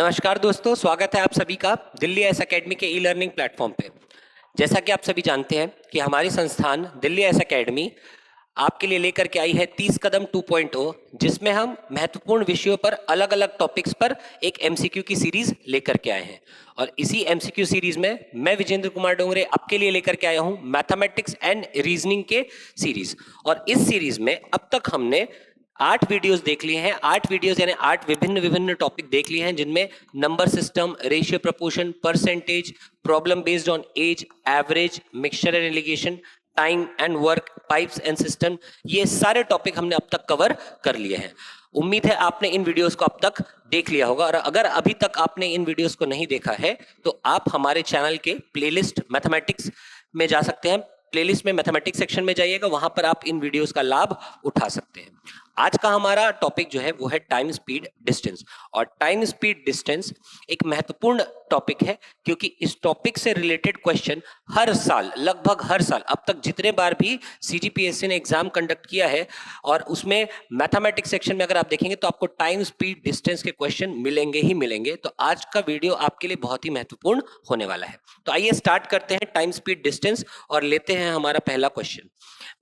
नमस्कार दोस्तों, स्वागत है आप सभी का दिल्ली एस एकेडमी के ई लर्निंग प्लेटफॉर्म पे। जैसा कि आप सभी जानते हैं कि हमारी संस्थान दिल्ली एस एकेडमी आपके लिए लेकर के आई है 30 कदम 2.0, जिसमें हम महत्वपूर्ण विषयों पर अलग अलग टॉपिक्स पर एक एमसीक्यू की सीरीज लेकर के आए हैं। और इसी एमसीक्यू सीरीज में मैं विजेंद्र कुमार डोंगरे आपके लिए लेकर के आया हूं मैथमेटिक्स एंड रीजनिंग के सीरीज। और इस सीरीज में अब तक हमने 8 वीडियोस देख लिए हैं। 8 वीडियोस यानी 8 विभिन्न विभिन्न टॉपिक देख लिए हैं, जिनमें number system, ratio proportion, percentage, problem based on age, average, mixture and alligation, time and work, pipes and cistern, ये सारे टॉपिक हमने अब तक कवर कर लिए हैं। उम्मीद है आपने इन वीडियोस को अब तक देख लिया होगा, और अगर अभी तक आपने इन वीडियोस को नहीं देखा है तो आप हमारे चैनल के प्लेलिस्ट मैथमेटिक्स में जा सकते हैं। प्लेलिस्ट में मैथमेटिक्स सेक्शन में जाइएगा, वहां पर आप इन वीडियोस का लाभ उठा सकते हैं। आज का हमारा टॉपिक जो है वो है टाइम स्पीड डिस्टेंस। और टाइम स्पीड डिस्टेंस एक महत्वपूर्ण टॉपिक है, क्योंकि इस टॉपिक से रिलेटेड क्वेश्चन हर साल, लगभग हर साल, अब तक जितने बार भी सीजीपीएससी ने एग्जाम कंडक्ट किया है, और उसमें मैथमेटिक्स सेक्शन में अगर आप देखेंगे तो आपको टाइम स्पीड डिस्टेंस के क्वेश्चन मिलेंगे ही मिलेंगे। तो आज का वीडियो आपके लिए बहुत ही महत्वपूर्ण होने वाला है। तो आइए स्टार्ट करते हैं टाइम स्पीड डिस्टेंस और लेते हैं हमारा पहला क्वेश्चन।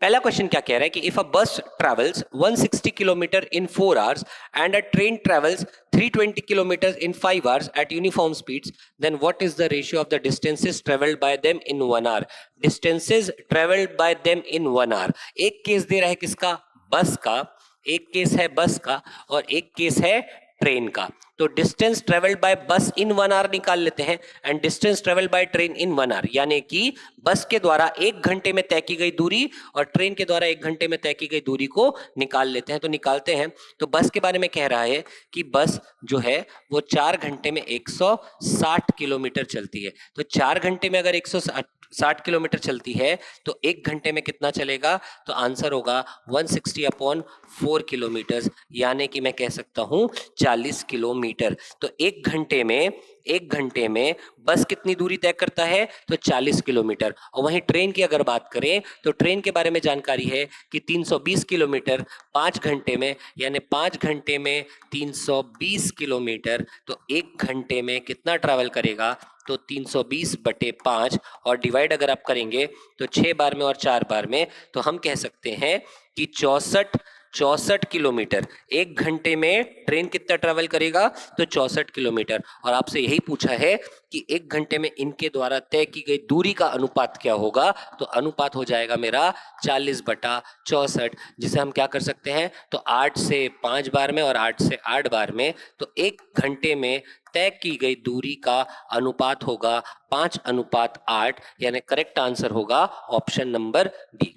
पहला क्वेश्चन क्या कह रहा है कि if a bus travels 160 kilometre in 4 hours and a train travels 320 kilometre in 5 hours at uniform speeds, then what is the ratio of the distances travelled by them in 1 hour. Distances travelled by them in 1 hour. एक case दे रहा है किसका? बस का। एक case है बस का और एक केस है ट्रेन का। तो डिस्टेंस ट्रेवल्ड बाय बस इन 1 आवर निकाल लेते हैं and distance travelled by train in 1 hour, यानी कि बस के द्वारा 1 घंटे में तय की गई दूरी और ट्रेन के द्वारा 1 घंटे में तय की गई दूरी को निकाल लेते हैं। तो निकालते हैं। तो बस के बारे में कह रहा है कि बस जो है वो 4 घंटे में 160 किलोमीटर चलती है। तो 4 घंटे में अगर 160 किलोमीटर चलती है तो 1 घंटे में कितना चलेगा? तो आंसर होगा 160/4 किलोमीटर, यानी कि मैं कह सकता हूं 40 किलोमीटर। तो 1 घंटे में बस कितनी दूरी तय करता है? तो 40 किलोमीटर। और वहीं ट्रेन की अगर बात करें तो ट्रेन के बारे में जानकारी है कि 320 किलोमीटर 5 घंटे में, यानी 5 घंटे में 320 किलोमीटर। तो 1 घंटे में कितना ट्रैवल करेगा? तो 320/5, और डिवाइड अगर आप करेंगे तो 6 बार में और 4 बार में, तो हम कह सकते हैं कि 64 किलोमीटर। 1 घंटे में ट्रेन कितना ट्रैवल करेगा? तो 64 किलोमीटर। और आपसे यही पूछा है कि 1 घंटे में इनके द्वारा तय की गई दूरी का अनुपात क्या होगा? तो अनुपात हो जाएगा मेरा 40/64, जिसे हम क्या कर सकते हैं? तो 8 से 5 बार में और 8 से 8 बार में, तो 1 घंटे में तय की गई दूरी का अनुपात होगा 5:8, यानी करेक्ट आंसर होगा ऑप्शन नंबर डी।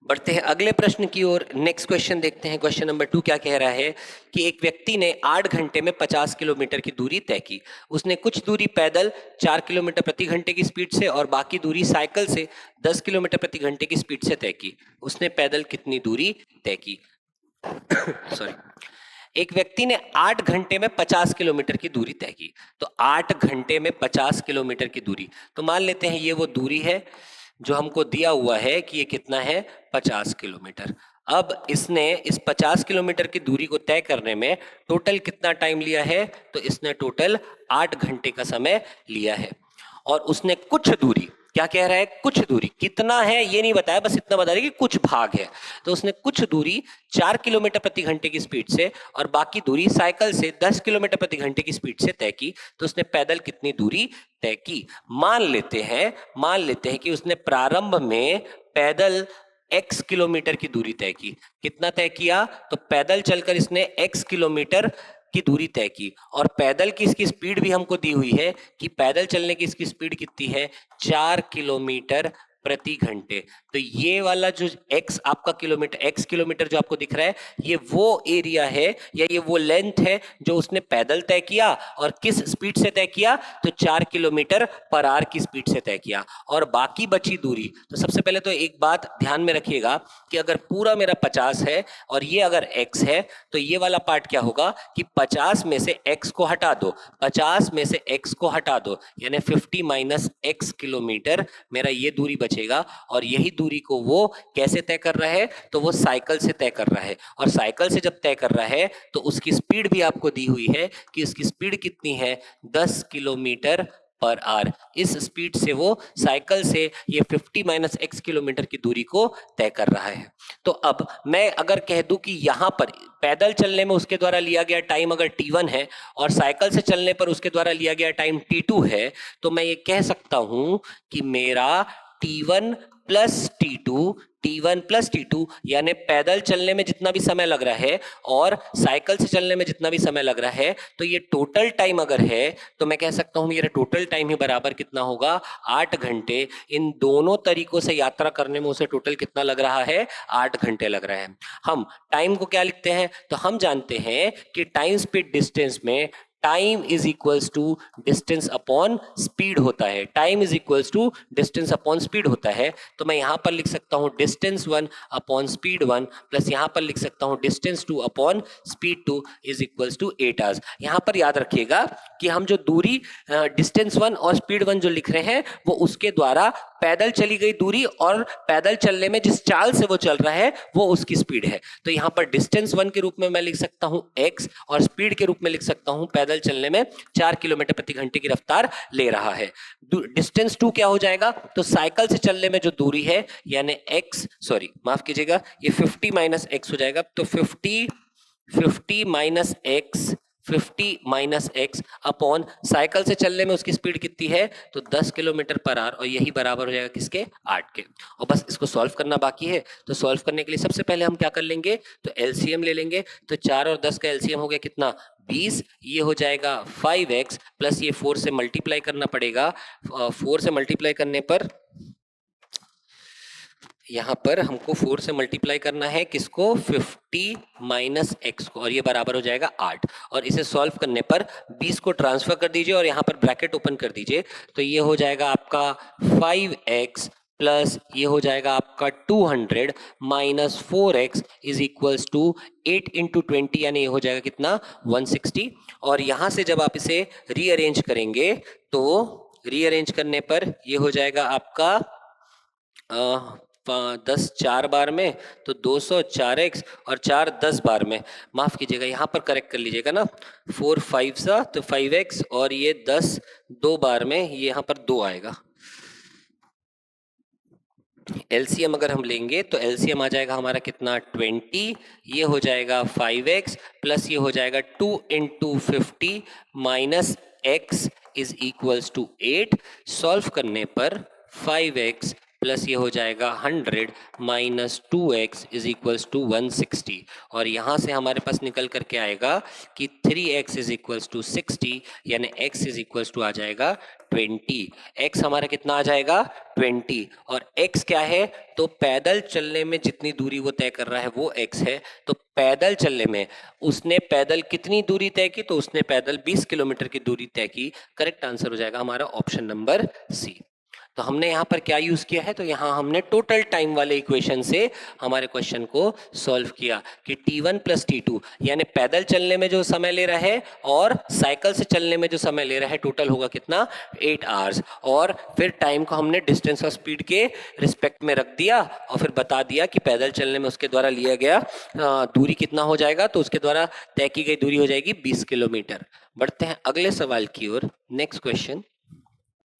बढ़ते हैं अगले प्रश्न की ओर। नेक्स्ट क्वेश्चन देखते हैं। क्वेश्चन नंबर 2 क्या कह रहा है कि एक व्यक्ति ने 8 घंटे में 50 किलोमीटर की दूरी तय की। उसने कुछ दूरी पैदल 4 किलोमीटर प्रति घंटे की स्पीड से और बाकी दूरी साइकिल से 10 किलोमीटर प्रति घंटे की स्पीड से तय की। उसने पैदल कितनी दूरी तय की? सॉरी। एक व्यक्ति ने 8 घंटे में 50 किलोमीटर की दूरी तय की। तो 8 घंटे में 50 किलोमीटर की दूरी, तो मान लेते हैं ये वो दूरी है जो हमको दिया हुआ है कि ये कितना है? 50 किलोमीटर। अब इसने इस 50 किलोमीटर की दूरी को तय करने में टोटल कितना टाइम लिया है? तो इसने टोटल 8 घंटे का समय लिया है। और उसने कुछ दूरी, क्या कह रहा है? कुछ दूरी। कितना है ये नहीं बताया, बस इतना बता रहा है कि कुछ भाग है। तो उसने कुछ दूरी 4 किलोमीटर प्रति घंटे की स्पीड से और बाकी दूरी साइकिल से 10 किलोमीटर प्रति घंटे की स्पीड से तय की। तो उसने पैदल कितनी दूरी तय की? मान लेते हैं कि उसने प्रारंभ में पैदल x किलोमीटर की दूरी तय की। कितना तय किया? तो पैदल चलकर इसने x किलोमीटर की दूरी तय की। और पैदल की इसकी स्पीड भी हमको दी हुई है कि पैदल चलने की इसकी स्पीड कितनी है? 4 किलोमीटर प्रति घंटे। तो ये वाला जो x आपका किलोमीटर, x किलोमीटर जो आपको दिख रहा है, ये वो एरिया है या ये वो लेंथ है जो उसने पैदल तय किया। और किस स्पीड से तय किया? तो 4 किलोमीटर पर आवर की स्पीड से तय किया। और बाकी बची दूरी, तो सबसे पहले तो एक बात ध्यान में रखिएगा कि अगर पूरा मेरा 50 है और ये अगर x है, तो ये वाला पार्ट क्या होगा कि 50 में से x को हटा दो, 50 में से x को हटा दो, यानी 50 - x किलोमीटर मेरा ये दूरी बचेगी पहुंचेगा, और यही दूरी को वो कैसे तय कर रहा है, तो वो साइकिल से तय कर रहा है। और साइकिल से जब तय कर रहा है तो उसकी स्पीड भी आपको दी हुई है कि उसकी स्पीड कितनी है, 10 किलोमीटर पर आवर। इस स्पीड से वो साइकिल से ये 50 - x किलोमीटर की दूरी को तय कर रहा है। तो अब मैं अगर कह दूं कि यहां पर पैदल चलने में उसके द्वारा लिया गया टाइम अगर t1 है और साइकिल से चलने पर उसके द्वारा लिया गया टाइम t2 है, तो मैं ये कह सकता हूं कि मेरा t1 प्लस t2 यानी पैदल चलने में जितना भी समय लग रहा है और साइकिल से चलने में जितना भी समय लग रहा है, तो ये टोटल टाइम अगर है तो मैं कह सकता हूं मेरा टोटल टाइम ही बराबर कितना होगा, 8 घंटे। इन दोनों तरीकों से यात्रा करने में उसे टोटल कितना लग रहा है, 8 घंटे लग रहा है। हम टाइम को क्या लिखते हैं, तो हम जानते हैं कि टाइम स्पीड डिस्टेंस में time is equals to distance upon speed होता है। Time is equals to distance upon speed होता है। तो मैं यहां पर लिख सकता हूं डिस्टेंस 1 अपॉन स्पीड 1 प्लस यहां पर लिख सकता हूं distance 2 upon speed 2 is equals to 8 hours. यहां पर याद रखिएगा कि हम जो दूरी डिस्टेंस 1 और स्पीड 1 जो लिख रहे हैं वो उसके द्वारा पैदल चली गई दूरी और पैदल चलने में जिस चाल से वो चल रहा है वो उसकी स्पीड है। तो यहां पर डिस्टेंस 1 के रूप में मैं लिख सकता हूं x और स्पीड के रूप में लिख सकता हूं पैदल चलने में 4 किलोमीटर प्रति घंटे की रफ्तार ले रहा है। डिस्टेंस 2 क्या हो जाएगा, तो साइकिल से चलने में जो दूरी है यानी x, सॉरी माफ कीजिएगा, ये 50 - x हो जाएगा। तो 50 - x अपॉन साइकिल से चलने में उसकी स्पीड कितनी है, तो 10 किलोमीटर पर आवर, और यही बराबर हो जाएगा किसके, 8 के। और बस इसको सॉल्व करना बाकी है। तो सॉल्व करने के लिए सबसे पहले हम क्या कर लेंगे, तो एलसीएम ले लेंगे। तो 4 और 10 का एलसीएम हो गया कितना, 20। ये हो जाएगा 5x प्लस ये 4 से मल्टीप्लाई करना पड़ेगा। 4 से मल्टीप्लाई करने पर यहाँ पर हमको 4 से मल्टीप्लाई करना है किसको, 50 - x को, और ये बराबर हो जाएगा 8। और इसे सॉल्व करने पर 20 को ट्रांसफर कर दीजिए और यहाँ पर ब्रैकेट ओपन कर दीजिए। तो ये हो जाएगा आपका 5x प्लस ये हो जाएगा आपका 200 minus 4x is equals to 8 into 20 यानी ये हो जाएगा कितना, 160। और यहाँ से जब आप इसे रीअरेंज करेंगे तो रीअरेंज करने पर ये हो जाएगा आपका 10 4 बार में तो 204x और 4 10 बार में, माफ कीजिएगा यहाँ पर करेक्ट कर लीजिएगा ना, 4 5 सा तो 5x और ये 10 2 बार में, ये यहाँ पर 2 आएगा। एलसीएम अगर हम लेंगे तो एलसीएम आ जाएगा हमारा कितना, 20। ये हो जाएगा 5x प्लस ये हो जाएगा 2 into 50 minus x is equals to 8। Solve करने पर 5x प्लस ये हो जाएगा 100 minus 2x is equals to 160। और यहाँ से हमारे पास निकल करके आएगा कि 3x इज इक्वल्स टू 60 यानी x इज इक्वल्स टू आ जाएगा 20। x हमारा कितना आ जाएगा, 20। और x क्या है, तो पैदल चलने में जितनी दूरी वो तय कर रहा है वो x है। तो पैदल चलने में उसने पैदल कितनी दूरी तय की, तो उसने पैदल 20 किलोमीटर की दूरी तय की। करेक्ट आंसर हो जाएगा हमारा ऑप्शन नंबर सी। तो हमने यहाँ पर क्या यूज किया है, तो यहाँ हमने टोटल टाइम वाले इक्वेशन से हमारे क्वेश्चन को सॉल्व किया कि t1 प्लस t2 यानी पैदल चलने में जो समय ले रहा है और साइकिल से चलने में जो समय ले रहा है टोटल होगा कितना, 8 आवर्स। और फिर टाइम को हमने डिस्टेंस और स्पीड के रिस्पेक्ट में रख दिया और फिर बता दिया कि पैदल चलने में उसके द्वारा लिया गया दूरी कितना हो जाएगा, तो उसके द्वारा तय की गई दूरी हो जाएगी 20 किलोमीटर। बढ़ते हैं अगले सवाल की ओर। नेक्स्ट क्वेश्चन,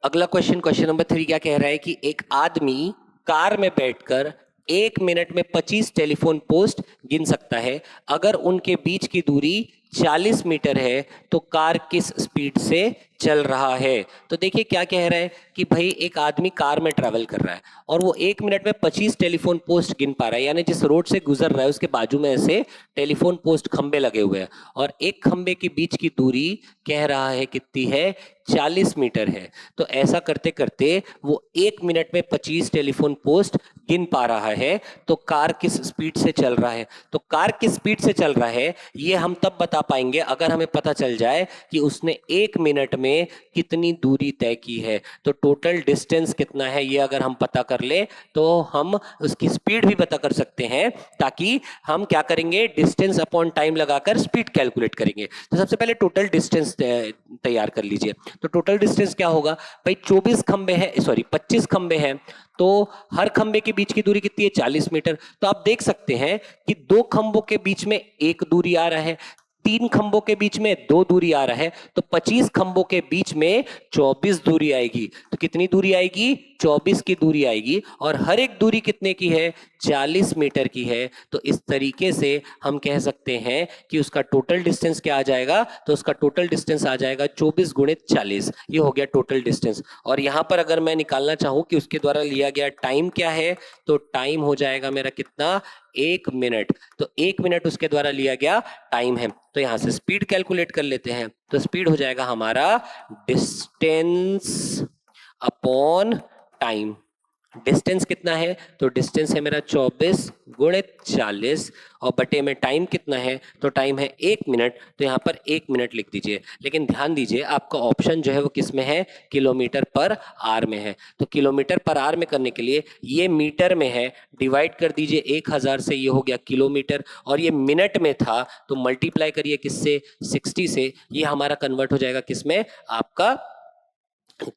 अगला क्वेश्चन, क्वेश्चन नंबर 3 क्या कह रहा है कि एक आदमी कार में बैठकर 1 मिनट में 25 टेलीफोन पोस्ट गिन सकता है। अगर उनके बीच की दूरी 40 मीटर है तो कार किस स्पीड से चल रहा है। तो देखिए क्या कह रहा है कि भाई एक आदमी कार में ट्रैवल कर रहा है और वो 1 मिनट में 25 टेलीफोन पोस्ट गिन पा रहा है, यानी जिस रोड से गुजर रहा है उसके बाजू में ऐसे टेलीफोन पोस्ट खंबे लगे हुए हैं और एक खंबे के बीच की दूरी कह रहा है कितनी है, 40 मीटर है। तो ऐसा करते करते वो 1 मिनट में 25 टेलीफोन पोस्ट गिन पा रहा है। तो कार किस स्पीड से चल रहा है, तो कार किस स्पीड से चल रहा है ये हम तब बता पाएंगे अगर हमें पता चल जाए कि उसने 1 मिनट में कितनी दूरी तय की है। तो टोटल डिस्टेंस कितना है ये अगर हम पता कर ले तो हम उसकी स्पीड भी पता कर सकते हैं, ताकि हम क्या करेंगे, डिस्टेंस अपॉन टाइम लगाकर स्पीड कैलकुलेट करेंगे। तो सबसे पहले टोटल डिस्टेंस तैयार कर लीजिए। तो टोटल डिस्टेंस क्या होगा भाई, 24 खंबे हैं, सॉरी 25 खंबे हैं तो हर खंबे के बीच की दूरी कितनी है? 40 मीटर। तो आप देख सकते हैं कि 2 खंभों के बीच में 1 दूरी आ रहा है, 3 खंभों के बीच में 2 दूरी आ रहा है, तो 25 खंभों के बीच में 24 दूरी आएगी। तो कितनी दूरी आएगी? 24 की दूरी आएगी, और हर एक दूरी कितने की है? 40 मीटर की है। तो इस तरीके से हम कह सकते हैं कि उसका टोटल डिस्टेंस क्या आ जाएगा? तो उसका टोटल डिस्टेंस आ जाएगा 24 गुणित 40। ये हो गया टोटल डिस्टेंस। और यहां पर अगर मैं निकालना चाहूं कि उसके द्वारा लिया गया टाइम क्या है, तो टाइम हो जाएगा मेरा कितना? 1 मिनट। तो 1 मिनट उसके द्वारा लिया गया टाइम है। तो यहां से स्पीड कैलकुलेट कर लेते हैं। तो स्पीड हो जाएगा हमारा डिस्टेंस अपॉन टाइम। डिस्टेंस कितना है? तो डिस्टेंस है मेरा 24 गुणित 40, और बटे में टाइम कितना है? तो टाइम है 1 मिनट। तो यहाँ पर 1 मिनट लिख दीजिए। लेकिन ध्यान दीजिए, आपका ऑप्शन जो है वो किस में है? किलोमीटर पर आर में है। तो किलोमीटर पर आर में करने के लिए ये मीटर में है, डिवाइड कर दीजिए 1000 से, ये हो गया किलोमीटर, और ये मिनट में था तो मल्टीप्लाई करिए किससे? 60 से। ये हमारा कन्वर्ट हो जाएगा किसमें? आपका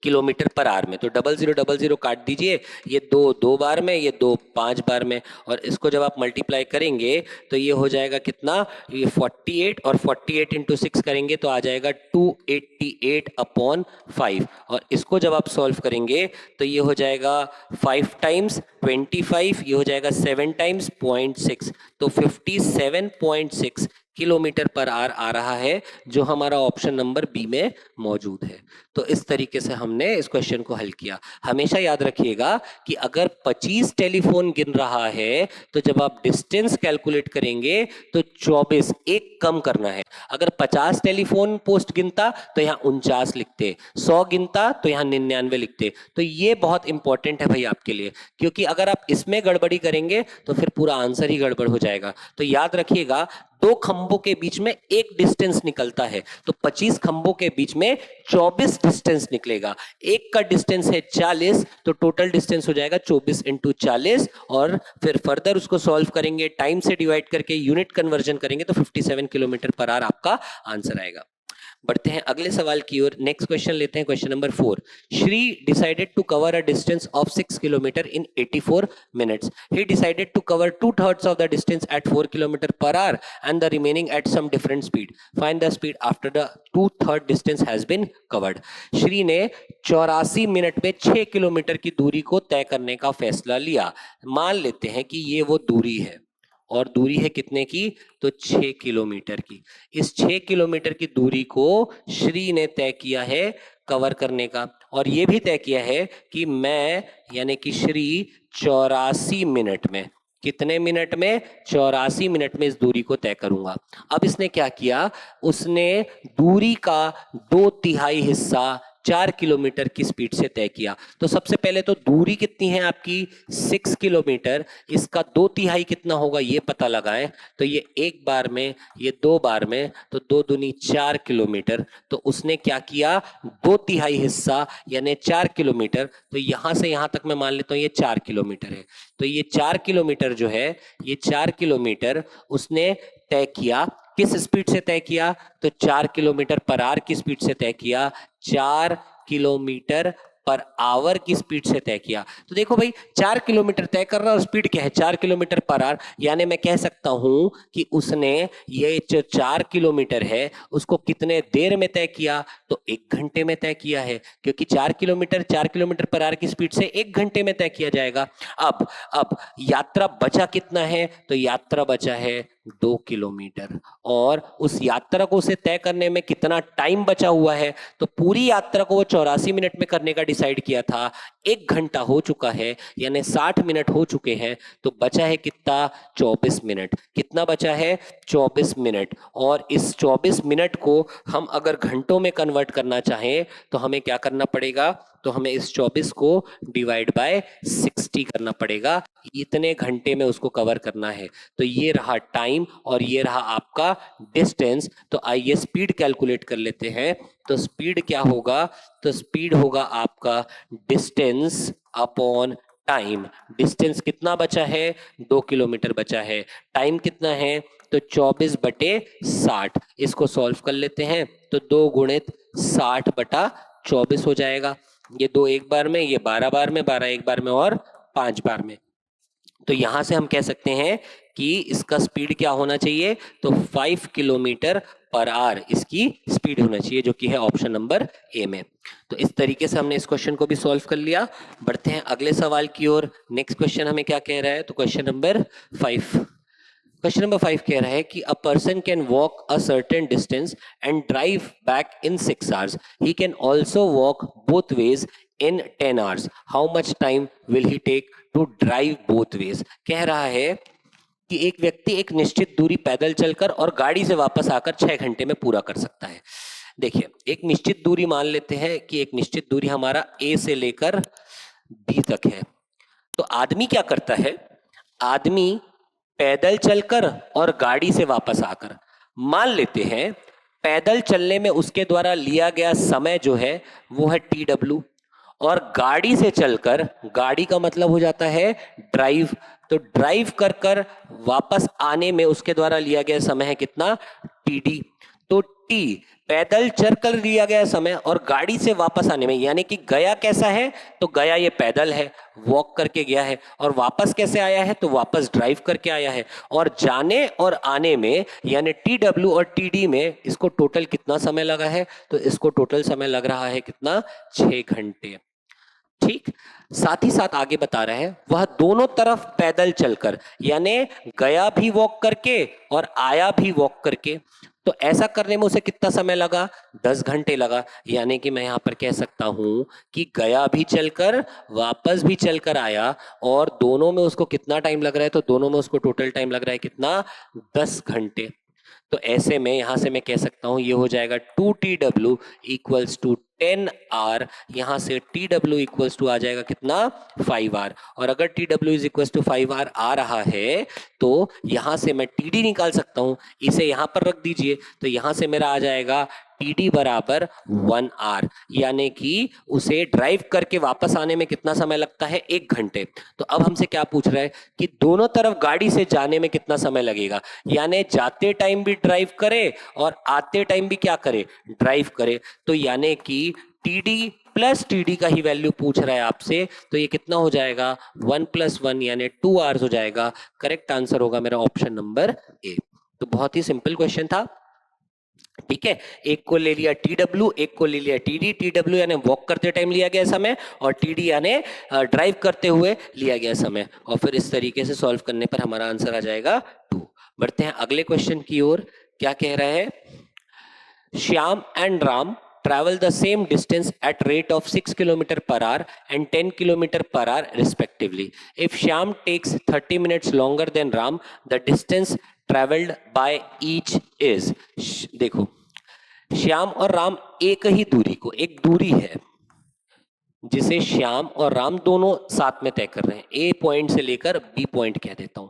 किलोमीटर पर आवर में। तो 0000 काट दीजिए, ये 2 बार में, ये 2 5 बार में, और इसको जब आप मल्टीप्लाई करेंगे तो ये हो जाएगा कितना? ये 48, और 48 इंटू 6 करेंगे तो आ जाएगा 288 अपॉन 5, और इसको जब आप सॉल्व करेंगे तो ये हो जाएगा 5 टाइम्स 25, ये हो जाएगा 7 टाइम्स 0.6, तो 57.6 किलोमीटर पर आवर आ रहा है, जो हमारा ऑप्शन नंबर बी में मौजूद है। तो इस तरीके से हमने इस क्वेश्चन को हल किया। हमेशा याद रखिएगा कि अगर 25 टेलीफोन गिन रहा है तो जब आप डिस्टेंस कैलकुलेट करेंगे तो 24 एक कम करना है। अगर 50 टेलीफोन पोस्ट गिनता तो यहाँ 49 लिखते, 100 गिनता तो यहाँ 99 लिखते। तो ये बहुत इंपॉर्टेंट है भाई आपके लिए, क्योंकि अगर आप इसमें गड़बड़ी करेंगे तो फिर पूरा आंसर ही गड़बड़ हो जाएगा। तो याद रखिएगा, 2 खंभों के बीच में एक डिस्टेंस निकलता है, तो 25 खंभों के बीच में 24 डिस्टेंस निकलेगा। एक का डिस्टेंस है 40, तो टोटल डिस्टेंस हो जाएगा 24 इंटू 40, और फिर फर्दर उसको सॉल्व करेंगे, टाइम से डिवाइड करके यूनिट कन्वर्जन करेंगे तो 57 किलोमीटर पर आवर आपका आंसर आएगा। बढ़ते हैं अगले सवाल की ओर। नेक्स्ट क्वेश्चन लेते हैं, question number 4। Shri decided to cover a distance of 6 kilometre in 84 minutes. He decided to cover 2/3 of the distance at 4 kilometre per hour and the remaining at some different speed. Find the speed after the 2/3 distance has been covered. Shri ने 84 minute में 6 kilometre की दूरी को तय करने का फैसला लिया। मान लेते हैं कि ये वो दूरी है, और दूरी है कितने की? तो 6 किलोमीटर की। इस 6 किलोमीटर की दूरी को श्री ने तय किया है कवर करने का, और ये भी तय किया है कि मैं यानी कि श्री 84 मिनट में, कितने मिनट में? 84 मिनट में इस दूरी को तय करूंगा। अब इसने क्या किया? उसने दूरी का 2/3 हिस्सा 4 किलोमीटर की स्पीड से तय किया। तो सबसे पहले तो दूरी कितनी है आपकी? 6 किलोमीटर। इसका 2/3 कितना होगा ये पता लगाएं। तो ये 1 बार में, ये 2 बार में, तो 2 दूनी 4 किलोमीटर। तो उसने क्या किया? 2/3 हिस्सा यानी 4 किलोमीटर। तो यहां से यहां तक मैं मान लेता हूं ये 4 किलोमीटर है। तो ये 4 किलोमीटर जो है, ये 4 किलोमीटर उसने तय किया। किस स्पीड से तय किया? तो 4 किलोमीटर पर आवर की स्पीड से तय किया। 4 किलोमीटर पर आवर की स्पीड से तय किया। तो देखो भाई, 4 किलोमीटर तय कर रहा है और स्पीड क्या है? 4 किलोमीटर पर आवर। यानी मैं कह सकता हूं कि उसने ये जो 4 किलोमीटर है उसको कितने देर में तय किया? तो 1 घंटे में तय किया है, क्योंकि 4 किलोमीटर पर आवर की स्पीड से 1 घंटे में तय किया जाएगा। अब यात्रा बचा कितना है? तो यात्रा बचा है 2 किलोमीटर, और उस यात्रा को उसे तय करने में कितना टाइम बचा हुआ है? तो पूरी यात्रा को वो 84 मिनट में करने का डिसाइड किया था, 1 घंटा हो चुका है, यानी 60 मिनट हो चुके हैं। तो बचा है कितना? 24 मिनट। कितना बचा है? 24 मिनट। और इस 24 मिनट को हम अगर घंटों में कन्वर्ट करना चाहें तो हमें क्या करना पड़ेगा? तो हमें इस 24 को डिवाइड बाय 60 करना पड़ेगा। इतने घंटे में उसको कवर करना है। तो ये रहा टाइम और ये रहा आपका डिस्टेंस। तो आइए स्पीड कैलकुलेट कर लेते हैं। तो स्पीड क्या होगा? तो स्पीड होगा आपका डिस्टेंस अपॉन टाइम। डिस्टेंस कितना बचा है? 2 किलोमीटर बचा है। टाइम कितना है? तो 24/60। इसको सॉल्व कर लेते हैं तो 2 गुणित 60/24 हो जाएगा। ये 2 एक बार में, ये 12 बार में, 12 एक बार में और 5 बार में। तो यहां से हम कह सकते हैं कि इसका स्पीड क्या होना चाहिए, तो 5 किलोमीटर पर आवर इसकी स्पीड होना चाहिए, जो कि है ऑप्शन नंबर ए में। तो इस तरीके से हमने इस क्वेश्चन को भी सॉल्व कर लिया। बढ़ते हैं अगले सवाल की ओर। नेक्स्ट क्वेश्चन हमें क्या कह रहा है, तो क्वेश्चन नंबर 5। क्वेश्चन नंबर 5 कह रहा है कि a person can walk a certain distance and drive back in 6 hours. He can also walk both ways in 10 hours. How much time will he take to drive both ways. कह रहा है कि एक व्यक्ति एक निश्चित दूरी पैदल चलकर और गाड़ी से वापस आकर 6 घंटे में पूरा कर सकता है। देखिए, एक निश्चित दूरी मान लेते हैं कि एक निश्चित दूरी हमारा ए से लेकर बी तक है। तो आदमी क्या करता है, आदमी पैदल चलकर और गाड़ी से वापस आकर, मान लेते हैं पैदल चलने में उसके द्वारा लिया गया समय जो है वो है TW, और गाड़ी से चलकर, गाड़ी का मतलब हो जाता है ड्राइव, तो ड्राइव कर कर वापस आने में उसके द्वारा लिया गया समय है कितना, TD। तो T पैदल चल कर लिया गया समय और गाड़ी से वापस आने में, यानी कि गया कैसा है, तो गया ये पैदल है, वॉक करके गया है, और वापस कैसे आया है, तो वापस ड्राइव करके आया है। और जाने और आने में यानी TW और TD में इसको टोटल कितना समय लगा है, तो इसको टोटल समय लग रहा है कितना, 6 घंटे। ठीक, साथ ही साथ आगे बता रहे हैं वह दोनों तरफ पैदल चलकर, यानी गया भी वॉक करके और आया भी वॉक करके, तो ऐसा करने में उसे कितना समय लगा, 10 घंटे लगा। यानी कि मैं यहां पर कह सकता हूं कि गया भी चलकर वापस भी चलकर आया, और दोनों में उसको कितना टाइम लग रहा है, तो दोनों में उसको टोटल टाइम लग रहा है कितना, 10 घंटे। तो ऐसे में यहां से मैं कह सकता हूं ये हो जाएगा 2TW इक्वल्स टू 10 आवर। यहां से TW इक्वल्स टू आ जाएगा कितना, 5 आवर। और अगर TW is equals to 5 hour आ रहा है तो यहां से मैं TD निकाल सकता हूं, इसे यहां पर रख दीजिए, तो यहां से मेरा आ जाएगा TD बराबर 1 आवर, यानी कि उसे ड्राइव करके वापस आने में कितना समय लगता है, 1 घंटे। तो अब हमसे क्या पूछ रहा है कि दोनों तरफ गाड़ी से जाने में कितना समय लगेगा, यानी जाते टाइम भी ड्राइव करे और आते टाइम भी क्या करे, ड्राइव करे। तो यानी कि TD प्लस TD का ही वैल्यू पूछ रहा है आपसे, तो ये कितना हो जाएगा, 1 + 1 यानी 2 आवर्स हो जाएगा। करेक्ट आंसर होगा मेरा ऑप्शन नंबर ए। तो बहुत ही सिंपल क्वेश्चन था। ठीक है, एक को ले लिया TW, एक को ले लिया TD। TW यानी वॉक करते टाइम लिया गया समय, और TD यानी ड्राइव करते हुए लिया गया समय, और फिर इस तरीके से सॉल्व करने पर हमारा आंसर आ जाएगा 2। बढ़ते हैं अगले क्वेश्चन की ओर। क्या कह रहा है, Shyam and Ram travel the same distance at rate of 6 km per hour and 10 km per hour respectively. If Shyam takes 30 minutes longer than Ram, the distance traveled by each is। देखो, श्याम और राम एक ही दूरी को, एक दूरी है जिसे श्याम और राम दोनों साथ में तय कर रहे हैं, ए पॉइंट से लेकर बी पॉइंट कह देता हूं।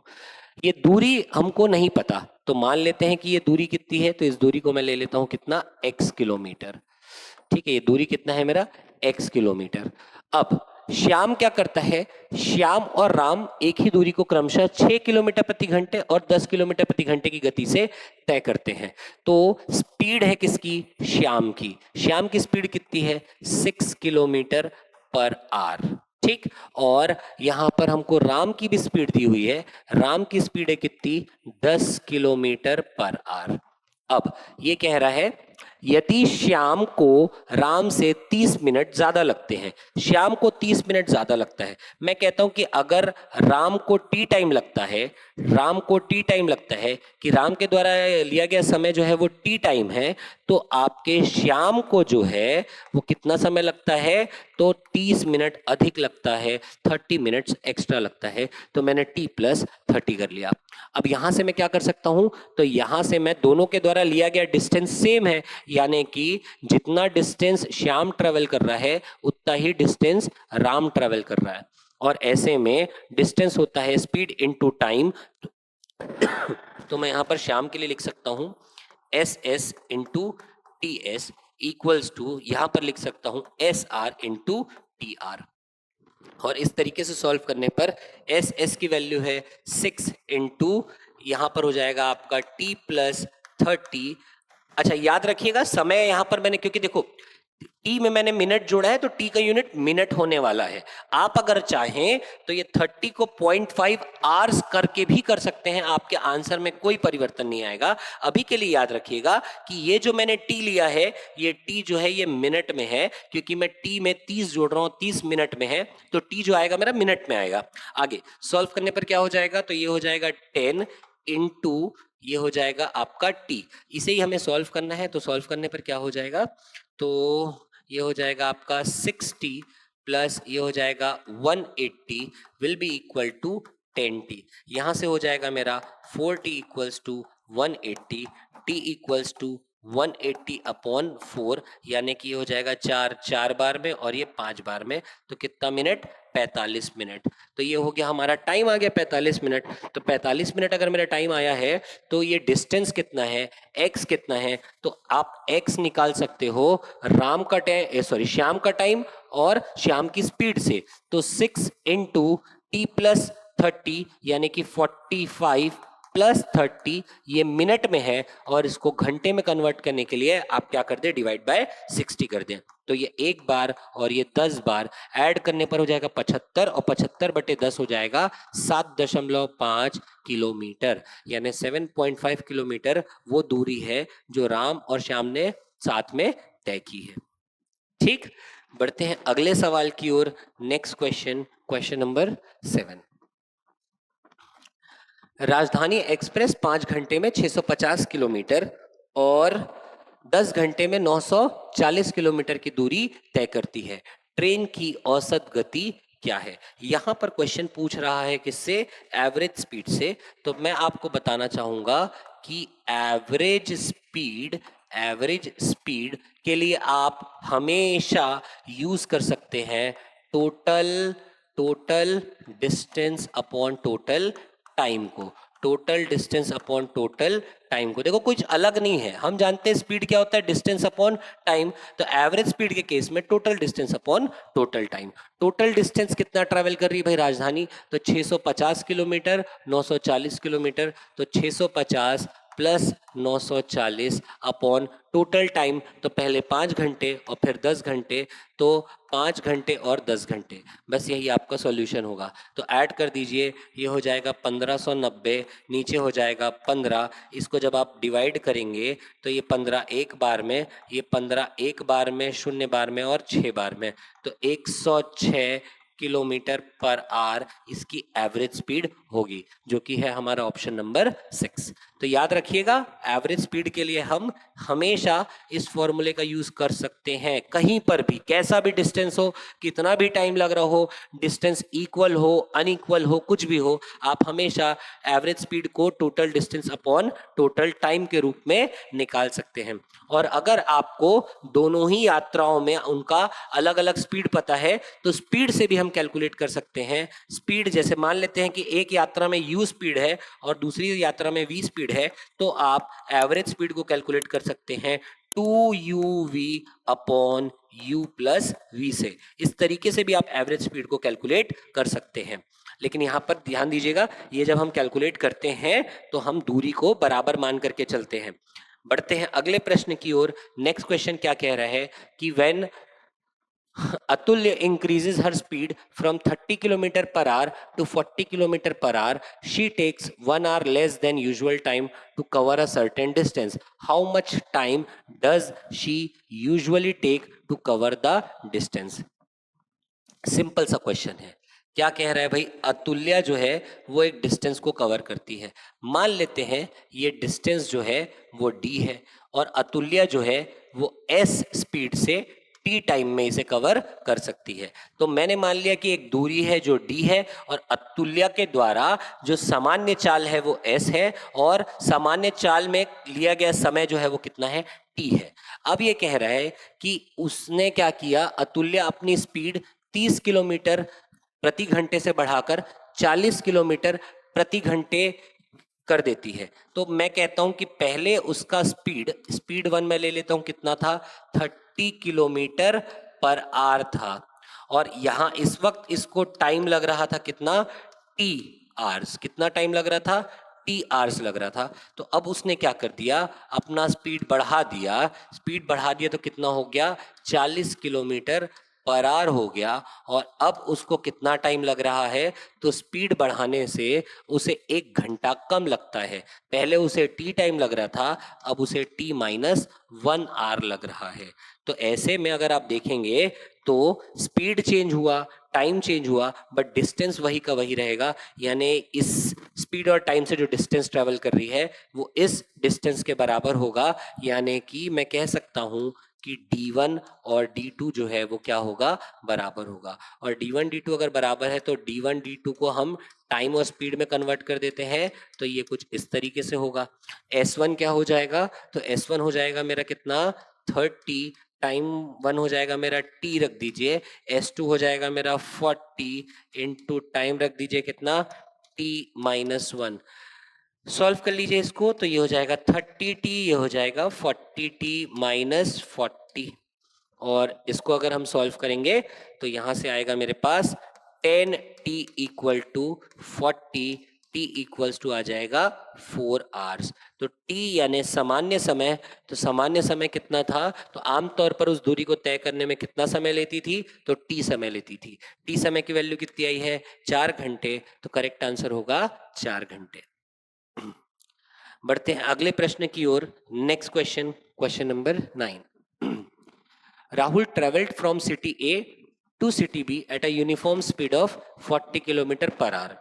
ये दूरी हमको नहीं पता, तो मान लेते हैं कि ये दूरी कितनी है, तो इस दूरी को मैं ले लेता हूं कितना, x किलोमीटर। ठीक है, ये दूरी कितना है मेरा, x किलोमीटर। अब श्याम क्या करता है, श्याम और राम एक ही दूरी को क्रमशः 6 किलोमीटर प्रति घंटे और 10 किलोमीटर प्रति घंटे की गति से तय करते हैं। तो स्पीड है किसकी, श्याम की। श्याम की स्पीड कितनी है, 6 किलोमीटर पर आवर। ठीक, और यहां पर हमको राम की भी स्पीड दी हुई है, राम की स्पीड है कितनी, 10 किलोमीटर पर आवर। अब ये कह रहा है यदि श्याम को राम से 30 मिनट ज्यादा लगते हैं, श्याम को 30 मिनट ज्यादा लगता है, मैं कहता हूं कि अगर राम को टी टाइम लगता है, राम को टी टाइम लगता है कि राम के द्वारा लिया गया समय जो है वो टी टाइम है, तो आपके श्याम को जो है वो कितना समय लगता है, तो 30 मिनट अधिक लगता है, 30 मिनट्स एक्स्ट्रा लगता है। तो मैंने t + 30 कर लिया। अब यहां से मैं क्या कर सकता हूं, तो यहां से मैं दोनों के द्वारा लिया गया डिस्टेंस सेम है, यानी कि जितना डिस्टेंस श्याम ट्रेवल कर रहा है उतना ही डिस्टेंस राम ट्रेवल कर रहा है, और ऐसे में डिस्टेंस होता है स्पीड इनटू टाइम। तो मैं यहां पर श्याम के लिए लिख सकता हूं SS into TS equals to, यहां पर लिख सकता हूं SR इंटू TR। और इस तरीके से सॉल्व करने पर SS की वैल्यू है 6 इंटू, यहां पर हो जाएगा आपका t + 30। अच्छा, याद रखिएगा समय यहां पर मैंने, क्योंकि देखो टी में मैंने मिनट जोड़ा है तो टी का यूनिट मिनट होने वाला है। आप अगर चाहें तो ये 30 को 0.5 आवर्स करके भी कर सकते हैं, आपके आंसर में कोई परिवर्तन नहीं आएगा। अभी के लिए याद रखिएगा कि ये जो मैंने टी लिया है, ये टी जो है ये मिनट में है, क्योंकि मैं टी में 30 जोड़ रहा हूं, 30 मिनट में है, तो टी जो आएगा मेरा मिनट में आएगा। आगे सॉल्व करने पर क्या हो जाएगा, तो ये हो जाएगा 10 इंटू ये हो जाएगा आपका टी। इसे ही हमें सॉल्व करना है, तो सॉल्व करने पर क्या हो जाएगा, तो ये हो जाएगा आपका 60 प्लस ये हो जाएगा 180 will be equal to 10t। यहां से हो जाएगा मेरा 4t equals to 180, t equals to 180 upon 4, यानी कि ये हो जाएगा 4 बार में और ये 5 बार में, तो कितना मिनट, 45 मिनट। तो ये हो गया हमारा टाइम आ गया 45 मिनट। तो 45 मिनट अगर मेरा टाइम आया है तो ये डिस्टेंस कितना है, x कितना है, तो आप x निकाल सकते हो राम का टाइम, सॉरी श्याम का टाइम और श्याम की स्पीड से। तो 6 इंटू टी प्लस 30 यानी कि 45 प्लस 30, ये मिनट में है और इसको घंटे में कन्वर्ट करने के लिए आप क्या कर दें, डिवाइड बाय 60 कर दें। तो ये 1 बार और ये 10 बार ऐड करने पर हो जाएगा 75 और 75 बटे 10 हो जाएगा 7.5 किलोमीटर, यानी 7.5 किलोमीटर वो दूरी है जो राम और श्याम ने साथ में तय की है। ठीक, बढ़ते हैं अगले सवाल की ओर। Next question, question number 7। Rajdhani express 5 घंटे में 650 किलोमीटर और 10 घंटे में 940 किलोमीटर की दूरी तय करती है। ट्रेन की औसत गति क्या है? यहां पर क्वेश्चन पूछ रहा है किससे, एवरेज स्पीड से। तो मैं आपको बताना चाहूंगा कि एवरेज स्पीड के लिए आप हमेशा यूज कर सकते हैं total distance upon total time को। Total distance upon total time को, देखो कुछ अलग नहीं है, हम जानते हैं स्पीड क्या होता है, डिस्टेंस अपॉन टाइम। तो एवरेज स्पीड के केस में total distance upon total time. Total distance कितना ट्रैवल कर रही है भाई राजधानी, तो 650 किलोमीटर 940 किलोमीटर, तो 650 प्लस 940 अपॉन टोटल टाइम, तो पहले 5 घंटे और फिर 10 घंटे, तो 5 घंटे और 10 घंटे, बस यही आपका सॉल्यूशन होगा। तो ऐड कर दीजिए, ये हो जाएगा 1590, नीचे हो जाएगा 15, इसको जब आप डिवाइड करेंगे तो ये 15 एक बार में, ये 15 एक बार में, 0 बार में और 6 बार में, तो 106 किलोमीटर पर आवर इसकी एवरेज स्पीड होगी, जो कि है हमारा ऑप्शन नंबर 6। तो याद रखिएगा, एवरेज स्पीड के लिए हम हमेशा इस फॉर्मूले का यूज कर सकते हैं, कहीं पर भी, कैसा भी डिस्टेंस हो, कितना भी टाइम लग रहा हो, डिस्टेंस इक्वल हो अनइक्वल हो, कुछ भी हो, आप हमेशा एवरेज स्पीड को total distance upon total time के रूप में निकाल सकते हैं। और अगर आपको दोनों ही यात्राओं में उनका अलग अलग स्पीड पता है तो स्पीड से भी हम कैलकुलेट कर सकते हैं। स्पीड जैसे मान लेते हैं कि एक यात्रा में u स्पीड है और दूसरी यात्रा में v स्पीड है, तो आप एवरेज स्पीड को कैलकुलेट कर सकते हैं 2uv upon u plus v से। इस तरीके से भी आप एवरेज स्पीड को कैलकुलेट कर सकते हैं। लेकिन यहाँ पर ध्यान दीजिएगा, ये जब हम कैलकुलेट करते हैं तो हम दूरी को बराबर मान करके चलते हैं। बढ़ते हैं अगले प्रश्न की ओर। नेक्स्ट क्वेश्चन क्या कह रहा है कि when Atulya increases her speed from 30 km per hour to 40 km per hour. She takes 1 hour less than usual time to cover a certain distance. How much time does she usually take to cover the distance? Simple सा question है। क्या कह रहा है भाई, अतुल्या जो है वो एक डिस्टेंस को कवर करती है। मान लेते हैं ये डिस्टेंस जो है वो d है और अतुल्या जो है वो s स्पीड से t टाइम में इसे कवर कर सकती है। तो मैंने मान लिया कि एक दूरी है जो d है और अतुल्या के द्वारा जो सामान्य चाल है वो s है और सामान्य चाल में लिया गया समय जो है वो कितना है, t है। अब ये कह रहा है कि उसने क्या किया, अतुल्या अपनी स्पीड 30 किलोमीटर प्रति घंटे से बढ़ाकर 40 किलोमीटर प्रति घंटे कर देती है। तो मैं कहता हूं कि पहले उसका स्पीड 1 में ले लेता हूं, कितना था, 30 किलोमीटर पर आवर था और यहां इस वक्त इसको टाइम लग रहा था कितना, t आवर्स। कितना टाइम लग रहा था, 30 आवर्स लग रहा था। तो अब उसने क्या कर दिया, अपना स्पीड बढ़ा दिया। स्पीड बढ़ा दिया तो कितना हो गया, 40 किलोमीटर पर आवर हो गया। और अब उसको कितना टाइम लग रहा है, तो स्पीड बढ़ाने से उसे 1 घंटा कम लगता है। पहले उसे टी टाइम लग रहा था, अब उसे टी माइनस 1 आवर लग रहा है। तो ऐसे में अगर आप देखेंगे तो स्पीड चेंज हुआ, टाइम चेंज हुआ, बट डिस्टेंस वही का वही रहेगा। यानी इस स्पीड और टाइम से जो डिस्टेंस ट्रेवल कर रही है वो इस डिस्टेंस के बराबर होगा। यानी कि मैं कह सकता हूं कि d1 और d2 जो है वो क्या होगा, बराबर होगा। और d1 d2 अगर बराबर है तो d1 d2 को हम टाइम और स्पीड में कन्वर्ट कर देते हैं, तो ये कुछ इस तरीके से होगा। s1 क्या हो जाएगा, तो s1 हो जाएगा मेरा कितना, 30, टाइम 1 हो जाएगा मेरा t रख दीजिए, s2 हो जाएगा मेरा 40 इंटू टाइम रख दीजिए कितना, t माइनस 1। सॉल्व कर लीजिए इसको, तो ये हो जाएगा 30t, ये हो जाएगा 40t माइनस 40। और इसको अगर हम सॉल्व करेंगे तो यहां से आएगा मेरे पास 10t equal to 40, t equals to आ जाएगा 4 आवर्स। तो t यानी सामान्य समय, तो सामान्य समय कितना था, तो आमतौर पर उस दूरी को तय करने में कितना समय लेती थी, तो t समय लेती थी। t समय की वैल्यू कितनी आई है, 4 घंटे। तो करेक्ट आंसर होगा 4 घंटे। बढ़ते हैं अगले प्रश्न की ओर। Next question, question number 9। Rahul travelled from city A to city B at a uniform speed of 40 kilometre per hour.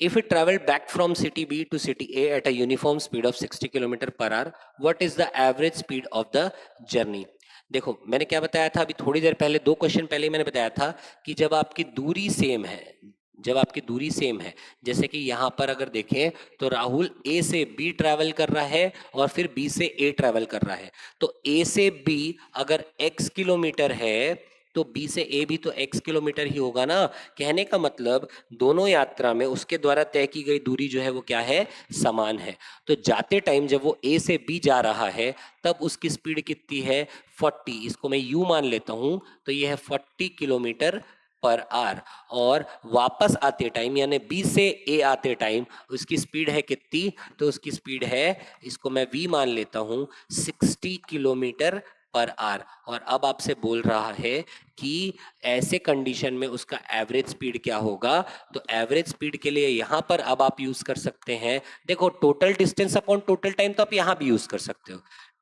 If he traveled back from city B to city A at a uniform speed of 60 kilometre per our, what is the average speed of the journey? देखो मैंने क्या बताया था अभी थोड़ी देर पहले, 2 question पहले ही मैंने बताया था कि जब आपकी दूरी सेम है, जब आपकी दूरी सेम है, जैसे कि यहाँ पर अगर देखें तो राहुल A से B ट्रैवल कर रहा है और फिर B से A ट्रैवल कर रहा है। तो A से B अगर x किलोमीटर है तो B से A भी तो x किलोमीटर ही होगा ना। कहने का मतलब दोनों यात्रा में उसके द्वारा तय की गई दूरी जो है वो क्या है, समान है। तो जाते टाइम जब वो A से B जा रहा है तब उसकी स्पीड कितनी है, 40। इसको मैं U मान लेता हूं, तो ये है 40 किलोमीटर पर आवर। और वापस आते टाइम यानी B से A आते टाइम उसकी स्पीड है कितनी, तो उसकी स्पीड है, इसको मैं V मान लेता हूं, 60 किलोमीटर पर आवर। और अब आपसे बोल रहा है कि ऐसे कंडीशन में उसका एवरेज स्पीड क्या होगा। तो एवरेज स्पीड के लिए यहां पर अब आप यूज कर सकते हैं, देखो total distance upon total time तो आप यहां भी यूज कर सकते हो।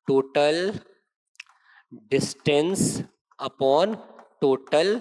Total distance upon total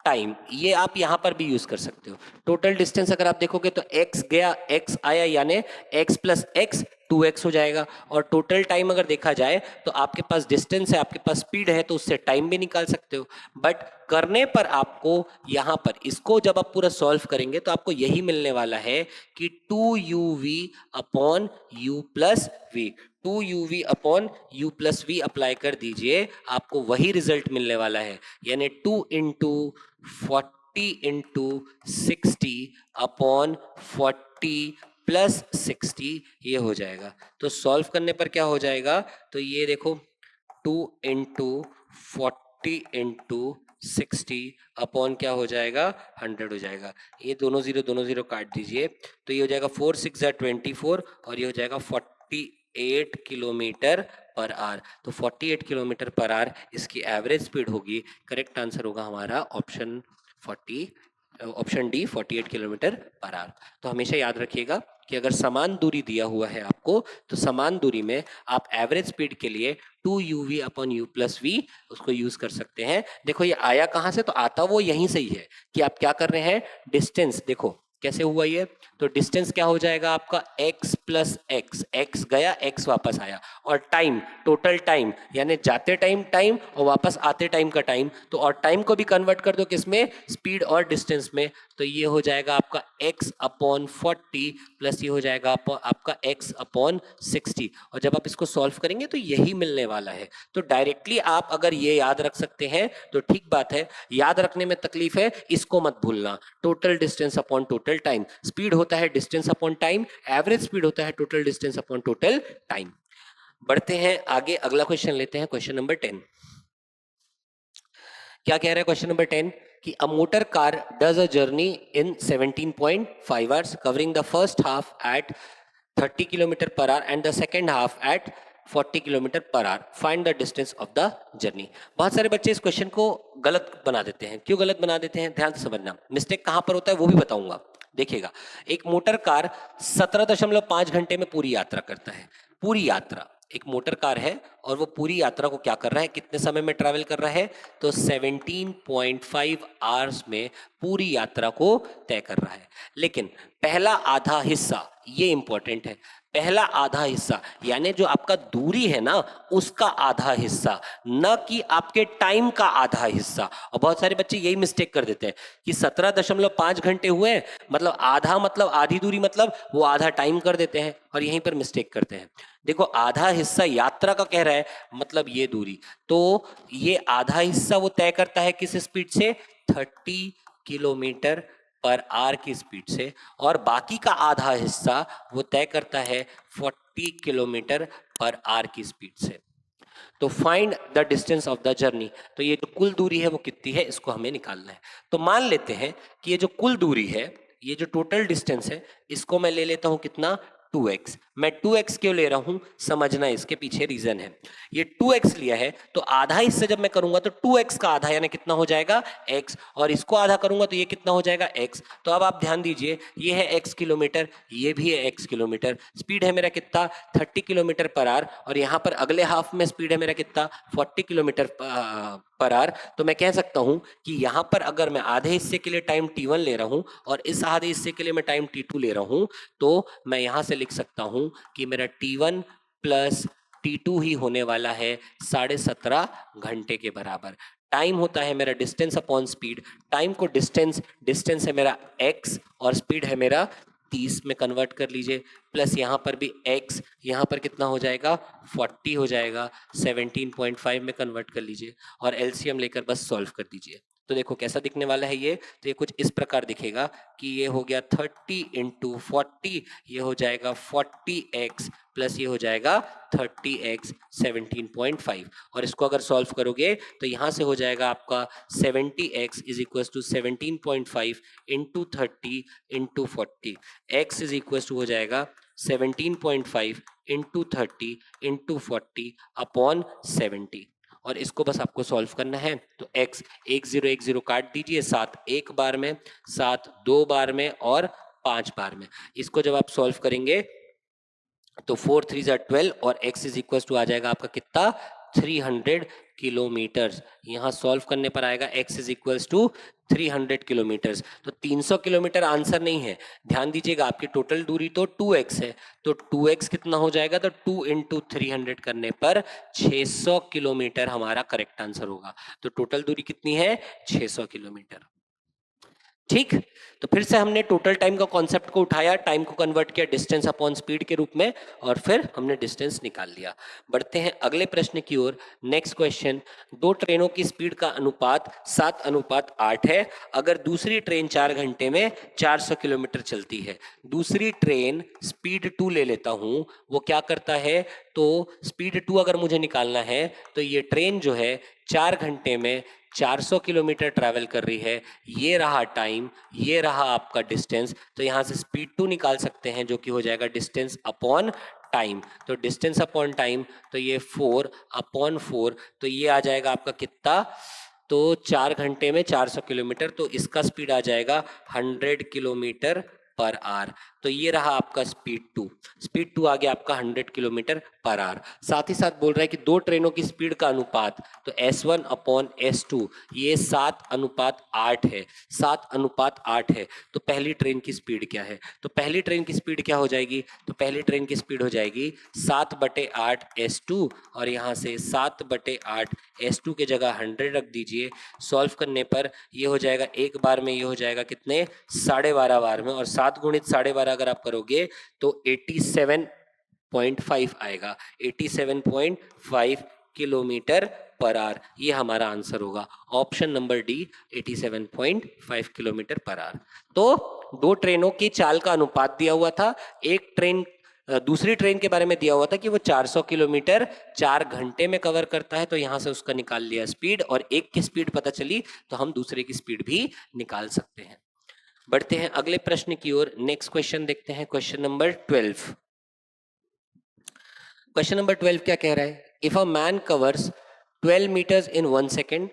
time, ये आप यहां पर भी यूज कर सकते हो। टोटल डिस्टेंस अगर आप देखोगे तो x गया, x आया, यानी x प्लस x 2x हो जाएगा। और टोटल टाइम अगर देखा जाए तो आपके पास डिस्टेंस है, आपके पास स्पीड है, तो उससे टाइम भी निकाल सकते हो। बट करने पर आपको यहां पर इसको जब आप पूरा सॉल्व करेंगे तो आपको यही मिलने वाला है कि 2uv upon u plus v, 2uv upon u plus v apply कर दीजिए, आपको वही रिजल्ट मिलने वाला है। यानी 2 इंटू 40 इंटू 60 अपॉन 40 प्लस 60 ये हो जाएगा। तो सॉल्व करने पर क्या हो जाएगा, तो ये देखो 2 इंटू 40 इंटू 60 अपॉन क्या हो जाएगा, 100 हो जाएगा। ये दोनों जीरो काट दीजिए, तो ये हो जाएगा 4 6 24 और ये हो जाएगा 48 किलोमीटर पर आवर। तो 48 किलोमीटर पर आवर इसकी एवरेज स्पीड होगी। करेक्ट आंसर होगा हमारा option 40, option D 48 kilometre per our. तो हमेशा याद रखिएगा कि अगर समान दूरी दिया हुआ है आपको, तो समान दूरी में आप एवरेज स्पीड के लिए 2uv upon u plus v उसको यूज कर सकते हैं। देखो ये आया कहां से, तो आता वो यहीं से ही है कि आप क्या कर रहे हैं, डिस्टेंस देखो कैसे हुआ ये, तो डिस्टेंस क्या हो जाएगा आपका x प्लस एक्स, एक्स गया x वापस आया, और टाइम टोटल टाइम यानी जाते टाइम टाइम और वापस आते टाइम का टाइम, तो और टाइम को भी कन्वर्ट कर दो किसमें, स्पीड और डिस्टेंस में, तो ये हो जाएगा आपका x अपॉन 40 प्लस ये हो जाएगा आपका x अपॉन 60। और जब आप इसको सॉल्व करेंगे तो यही मिलने वाला है। तो डायरेक्टली आप अगर ये याद रख सकते हैं तो ठीक बात है, याद रखने में तकलीफ है इसको मत भूलना। Total distance upon total time, speed होता है distance upon time, average speed होता है total distance upon total time. बढ़ते हैं आगे, अगला क्वेश्चन लेते हैं, क्वेश्चन नंबर 10। क्या कह रहा है क्वेश्चन नंबर 10 कि a motor car does a journey in 17.5 hours covering the first half at 30 kilometre per hour and the second half at 40 kilometre per hour, find the distance of the journey. बहुत सारे बच्चे इस question को गलत बना देते हैं। क्यों गलत बना देते हैं, ध्यान से समझना। मिस्टेक कहां पर होता है वो भी बताऊंगा। देखिएगा, एक मोटर कार 17.5 घंटे में पूरी यात्रा करता है। पूरी यात्रा, एक मोटर कार है और वो पूरी यात्रा को क्या कर रहा है, कितने समय में ट्रैवल कर रहा है, तो 17.5 आवर्स में पूरी यात्रा को तय कर रहा है। लेकिन पहला आधा हिस्सा, ये इंपॉर्टेंट है, पहला आधा हिस्सा यानी जो आपका दूरी है ना उसका आधा हिस्सा, न कि आपके टाइम का आधा हिस्सा। और बहुत सारे बच्चे यही मिस्टेक कर देते हैं कि 17.5 घंटे हुए मतलब आधा, मतलब आधी दूरी, मतलब वो आधा टाइम कर देते हैं और यहीं पर मिस्टेक करते हैं। देखो, आधा हिस्सा यात्रा का कह रहा है, मतलब ये दूरी, तो ये आधा हिस्सा वो तय करता है किस स्पीड से, 30 किलोमीटर पर आवर की स्पीड से, और बाकी का आधा हिस्सा वो तय करता है 40 किलोमीटर पर आवर की स्पीड से। तो find the distance of the journey, तो ये जो कुल दूरी है वो कितनी है, इसको हमें निकालना है। तो मान लेते हैं कि ये जो कुल दूरी है, ये जो टोटल डिस्टेंस है, इसको मैं ले लेता हूं कितना, 2x। मैं 2x क्यों ले रहा हूं, समझना, इसके पीछे रीजन है। ये 2x लिया है तो आधा हिस्सा जब मैं करूंगा तो 2x का आधा यानी कितना हो जाएगा, x, और इसको आधा करूंगा तो ये कितना हो जाएगा, x। तो अब आप ध्यान दीजिए, ये है x किलोमीटर, ये भी है x किलोमीटर। स्पीड है मेरा कितना, 30 किलोमीटर पर आवर, और यहाँ पर अगले हाफ में स्पीड है मेरा कितना, 40 किलोमीटर पर आवर। तो मैं कह सकता हूं कि यहां पर अगर मैं आधे हिस्से के लिए टाइम t1 ले रहा हूं और इस आधे हिस्से के लिए मैं टाइम t2 ले रहा हूं, तो मैं यहां से लिख सकता हूं कि मेरा t1 प्लस t2 ही होने वाला है 17.5 घंटे के बराबर। टाइम होता है मेरा डिस्टेंस अपॉन स्पीड, टाइम को डिस्टेंस है मेरा x और स्पीड है मेरा 30 में कन्वर्ट कर लीजिए, प्लस यहाँ पर भी x, यहाँ पर कितना हो जाएगा, 40 हो जाएगा, 17.5 में कन्वर्ट कर लीजिए और एलसीएम लेकर बस सॉल्व कर दीजिए। तो देखो कैसा दिखने वाला है ये, तो ये कुछ इस प्रकार दिखेगा कि ये हो गया 30 इंटू 40, ये हो जाएगा 40x प्लस ये हो जाएगा 30x 17.5, और इसको अगर सॉल्व करोगे तो यहाँ से हो जाएगा आपका 70x is equal to 17.5 into 30 into 40, x is equal to हो जाएगा 17.5 इंटू 30 इंटू 40 अपॉन 70, और इसको बस आपको सॉल्व करना है। तो x 1010 काट दीजिए, 7 एक बार में, 7 2 बार में और 5 बार में। इसको जब आप सॉल्व करेंगे तो 4 3 12 और x इज इक्वल टू आ जाएगा आपका कितना, 300 किलोमीटर्स। यहाँ सॉल्व करने पर आएगा x is equal to 300 kilometres. तो 300 किलोमीटर आंसर नहीं है, ध्यान दीजिएगा, आपकी टोटल दूरी तो 2x है, तो 2x कितना हो जाएगा, तो 2 इंटू 300 करने पर 600 किलोमीटर हमारा करेक्ट आंसर होगा। तो टोटल दूरी कितनी है, 600 किलोमीटर। ठीक, तो फिर से हमने टोटल टाइम का कॉन्सेप्ट को उठाया, टाइम को कन्वर्ट किया डिस्टेंस अपॉन स्पीड के रूप में, और फिर हमने डिस्टेंस निकाल लिया। बढ़ते हैं अगले प्रश्न की ओर। नेक्स्ट क्वेश्चन, दो ट्रेनों की स्पीड का अनुपात 7:8 है। अगर दूसरी ट्रेन 4 घंटे में 400 किलोमीटर चलती है, दूसरी ट्रेन स्पीड 2 ले लेता हूं, वो क्या करता है, तो स्पीड 2 अगर मुझे निकालना है तो ये ट्रेन जो है 4 घंटे में 400 किलोमीटर ट्रैवल कर रही है, ये रहा टाइम, ये रहा आपका डिस्टेंस। तो यहाँ से स्पीड 2 निकाल सकते हैं जो कि हो जाएगा डिस्टेंस अपॉन टाइम। तो डिस्टेंस अपॉन टाइम, तो ये 4 अपॉन 4, तो ये आ जाएगा आपका कितना, तो 4 घंटे में 400 किलोमीटर, तो इसका स्पीड आ जाएगा 100 किलोमीटर पर आवर। तो ये रहा आपका स्पीड 2, स्पीड 2 आ गया आपका 100 किलोमीटर पर आवर। साथ ही साथ बोल रहा है कि दो ट्रेनों की स्पीड का अनुपात, तो S1 अपॉन S2, ये 7:8 है, 7:8 है। तो पहली ट्रेन की स्पीड क्या है, तो पहली ट्रेन की स्पीड क्या हो जाएगी, तो पहली ट्रेन की स्पीड हो जाएगी 7/8 S2, और यहाँ से 7/8 S2 के जगह 100 रख दीजिए। सॉल्व करने पर ये हो जाएगा, एक बार में ये हो जाएगा कितने, 12.5 बार में, और 7 गुणित 12.5 अगर आप करोगे तो 87.5 आएगा, 87.5 किलोमीटर पर आवर। ये हमारा आंसर होगा, option number D, 87.5 kilometre per our. तो दो ट्रेनों की चाल का अनुपात दिया हुआ था, एक ट्रेन दूसरी ट्रेन के बारे में दिया हुआ था कि वो 400 किलोमीटर 4 घंटे में कवर करता है, तो यहाँ से उसका निकाल लिया स्पीड, और एक की स्पीड पता चली तो हम दूसरे की स्पीड भी निकाल सकते हैं। बढ़ते हैं अगले प्रश्न की ओर। नेक्स्ट क्वेश्चन देखते हैं, क्वेश्चन नंबर 12। क्वेश्चन नंबर 12 क्या कह रहा है? If a man covers 12 meters in 1 second,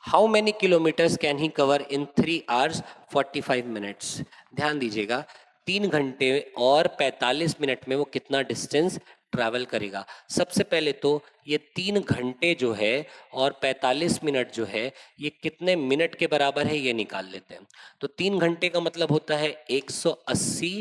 how many kilometres can he cover in 3 hours 45 minutes? ध्यान दीजिएगा, 3 घंटे और 45 मिनट में वो कितना डिस्टेंस ट्रैवल करेगा। सबसे पहले तो ये 3 घंटे जो है और 45 मिनट जो है ये कितने मिनट के बराबर है ये निकाल लेते हैं। तो 3 घंटे का मतलब होता है 180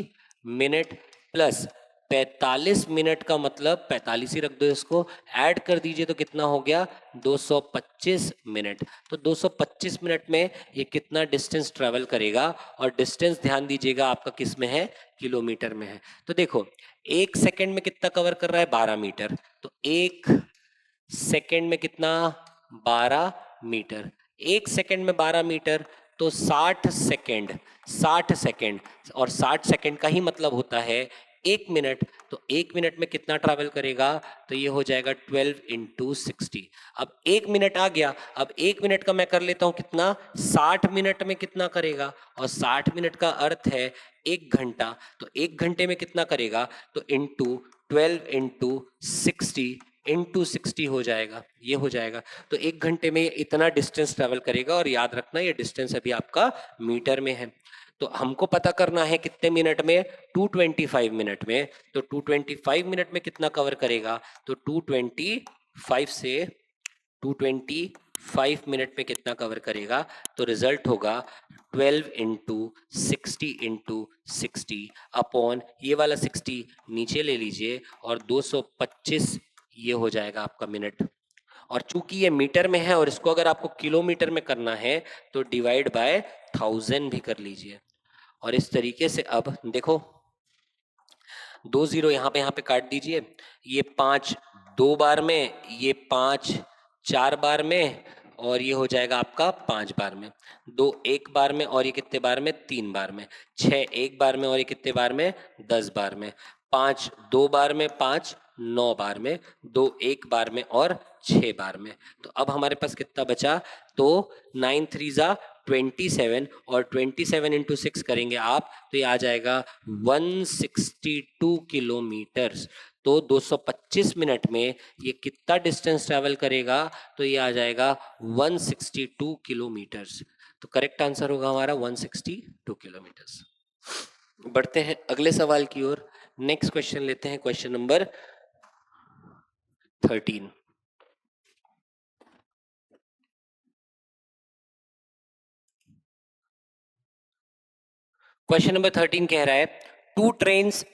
मिनट प्लस 45 मिनट का मतलब 45 ही रख दो, इसको ऐड कर दीजिए तो कितना हो गया 225 मिनट। तो 225 मिनट में ये कितना डिस्टेंस ट्रैवल करेगा, और डिस्टेंस ध्यान दीजिएगा आपका किस में है, किलोमीटर में है। तो देखो 1 सेकंड में कितना कवर कर रहा है, 12 मीटर। तो 1 सेकंड में कितना, 12 मीटर। 1 सेकंड में 12 मीटर तो 60 सेकंड, 60 सेकंड, और 60 सेकंड का ही मतलब होता है 1 मिनट। तो 1 मिनट में कितना ट्रैवल करेगा, तो ये हो जाएगा 12 × 60। अब 1 मिनट आ गया, अब 1 मिनट का मैं कर लेता हूं कितना, 60 मिनट में कितना करेगा, और 60 मिनट का अर्थ है 1 घंटा। तो 1 घंटे में कितना करेगा, तो इंटू 12 × 60 इंटू 60 हो जाएगा, ये हो जाएगा। तो 1 घंटे में इतना डिस्टेंस ट्रैवल करेगा, और याद रखना ये डिस्टेंस अभी आपका मीटर में है। तो हमको पता करना है कितने मिनट में, 225 मिनट में। तो 225 मिनट में कितना कवर करेगा, तो 225 से 225 मिनट में कितना कवर करेगा, तो रिजल्ट होगा 12 × 60 × 60 अपॉन ये वाला 60 नीचे ले लीजिए, और 225 ये हो जाएगा आपका मिनट। और चूंकि ये मीटर में है और इसको अगर आपको किलोमीटर में करना है तो डिवाइड बाय 1000 भी कर लीजिए। और इस तरीके से अब देखो 2 0 यहाँ पे काट दीजिए। ये 5 2 बार में, ये 5 4 बार में, और ये हो जाएगा आपका 5 बार में। 2 1 बार में, और ये कितने बार में, 3 बार में। 6 1 बार में, और ये कितने बार में, 10 बार में। 5 2 बार में, 5 9 बार में, 2 1 बार में, और 6 बार में। तो अब हमारे पास कितना बचा, तो 9 3 जा 27, और 27 × 6 करेंगे आप तो ये आ जाएगा 162 किलोमीटर्स। तो 225 मिनट में ये कितना डिस्टेंस ट्रैवल करेगा, तो ये आ जाएगा 162 किलोमीटर्स। तो करेक्ट आंसर होगा हमारा 162 किलोमीटर्स। बढ़ते हैं अगले सवाल की ओर। नेक्स्ट क्वेश्चन लेते हैं, क्वेश्चन नंबर 13। क्वेश्चन नंबर 13 कह रहा है, 2 trains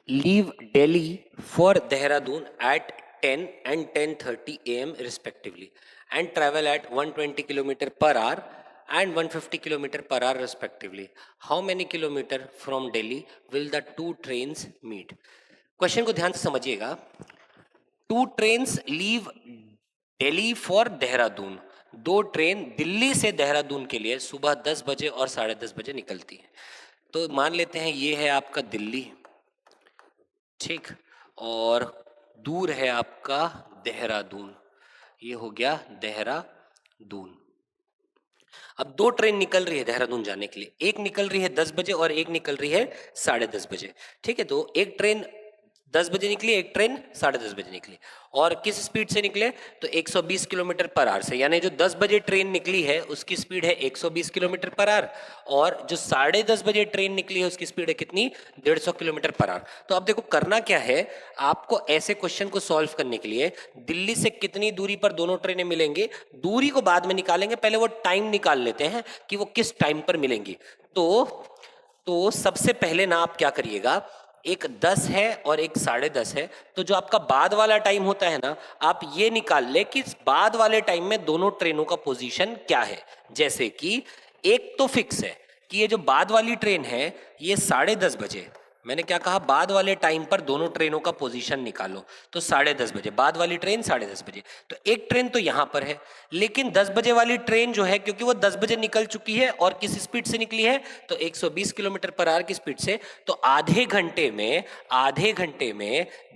leave Delhi for Dehradun at 10 and 10:30 AM respectively and travel at 120 km per hour and 150 km per hour respectively. How many kilometer from Delhi will the 2 trains meet? Question को ध्यान से समझिएगा। 2 trains leave Delhi for Dehradun, 2 train Delhi से देहरादून के लिए सुबह 10 बजे और 10:30 बजे निकलती है। तो मान लेते हैं ये है आपका दिल्ली, ठीक, और दूर है आपका देहरादून, ये हो गया देहरादून। अब 2 ट्रेन निकल रही है देहरादून जाने के लिए, एक निकल रही है 10 बजे और एक निकल रही है 10:30 बजे, ठीक है। तो एक ट्रेन 10 बजे निकली, एक ट्रेन 10:30 बजे निकली, और किस स्पीड से निकले, तो 120 किलोमीटर पर आवर से। यानी जो 10 बजे ट्रेन निकली है उसकी स्पीड है 120 किलोमीटर पर आवर, और जो 10:30 बजे ट्रेन निकली है उसकी स्पीड है कितनी, 150 किलोमीटर पर आवर। तो अब देखो करना क्या है आपको, ऐसे क्वेश्चन को सॉल्व करने के लिए दिल्ली से कितनी दूरी पर दोनों ट्रेनें मिलेंगे, दूरी को बाद में निकालेंगे, पहले वो टाइम निकाल लेते हैं कि वो किस टाइम पर मिलेंगी। तो सबसे पहले ना आप क्या करिएगा, एक 10 है और एक 10:30 है, तो जो आपका बाद वाला टाइम होता है ना, आप ये निकाल ले कि बाद वाले टाइम में दोनों ट्रेनों का पोजीशन क्या है। जैसे कि एक तो फिक्स है कि ये जो बाद वाली ट्रेन है ये 10:30 बजे, मैंने क्या कहा, बाद वाले टाइम पर दोनों ट्रेनों का पोजीशन निकालो। तो 10:30 बजे बाद वाली ट्रेन 10:30 बजे, तो एक ट्रेन तो यहाँ पर है, लेकिन 10 बजे वाली ट्रेन जो है, क्योंकि वो 10 बजे निकल चुकी है और किस स्पीड से निकली है, तो 120 किलोमीटर पर आवर की स्पीड से, तो आधे घंटे में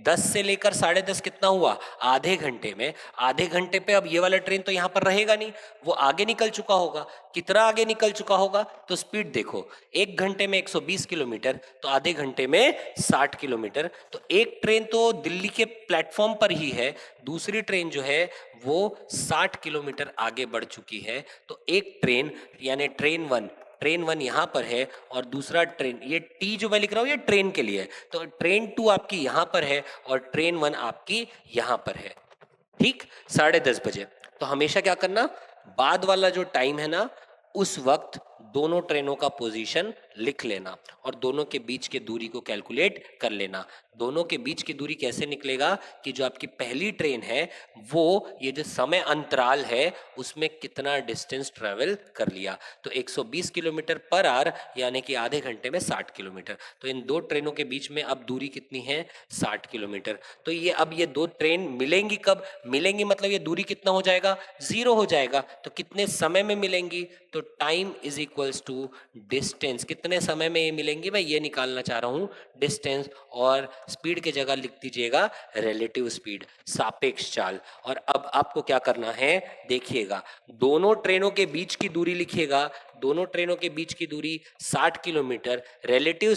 10 से लेकर 10:30 कितना हुआ, आधे घंटे में, आधे घंटे पे अब ये वाला ट्रेन तो यहाँ पर रहेगा नहीं, वो आगे निकल चुका होगा। कितना आगे निकल चुका होगा, तो स्पीड देखो, एक घंटे में 120 किलोमीटर, तो आधे घंटे में 60 किलोमीटर। तो एक ट्रेन तो दिल्ली के प्लेटफॉर्म पर ही है, दूसरी ट्रेन जो है वो 60 किलोमीटर आगे बढ़ चुकी है। तो एक ट्रेन यानी ट्रेन वन यहाँ पर है, और दूसरा ट्रेन, ये टी जो मैं लिख रहा हूँ ये ट्रेन के लिए है, तो ट्रेन 2 आपकी यहाँ पर है और ट्रेन 1 आपकी यहाँ पर है। ठीक, 10:30 बजे। तो हमेशा क्या करना, बाद वाला जो टाइम है ना, उस वक्त दोनों ट्रेनों का पोजीशन लिख लेना और दोनों के बीच की दूरी को कैलकुलेट कर लेना। दोनों के बीच की दूरी कैसे निकलेगा कि जो आपकी पहली ट्रेन है वो ये जो समय अंतराल है उसमें कितना डिस्टेंस ट्रेवल कर लिया, तो 120 किलोमीटर पर आवर यानी कि आधे घंटे में 60 किलोमीटर। तो इन दो ट्रेनों के बीच में अब दूरी कितनी है, 60 किलोमीटर। तो ये अब ये दो ट्रेन मिलेंगी, कब मिलेंगी, मतलब ये दूरी कितना हो जाएगा, 0 हो जाएगा। तो कितने समय में मिलेंगी, तो time is equals to distance, कितने समय में ये मिलेंगी, मैं ये निकालना चाह रहा हूँ डिस्टेंस, और स्पीड के जगह लिख दीजिएगा रिलेटिव स्पीड, सापेक्ष चाल। और अब आपको क्या करना है, देखिएगा, दोनों ट्रेनों के बीच की दूरी लिखिएगा, दोनों ट्रेनों के बीच की दूरी 60 किलोमीटर, रिलेटिव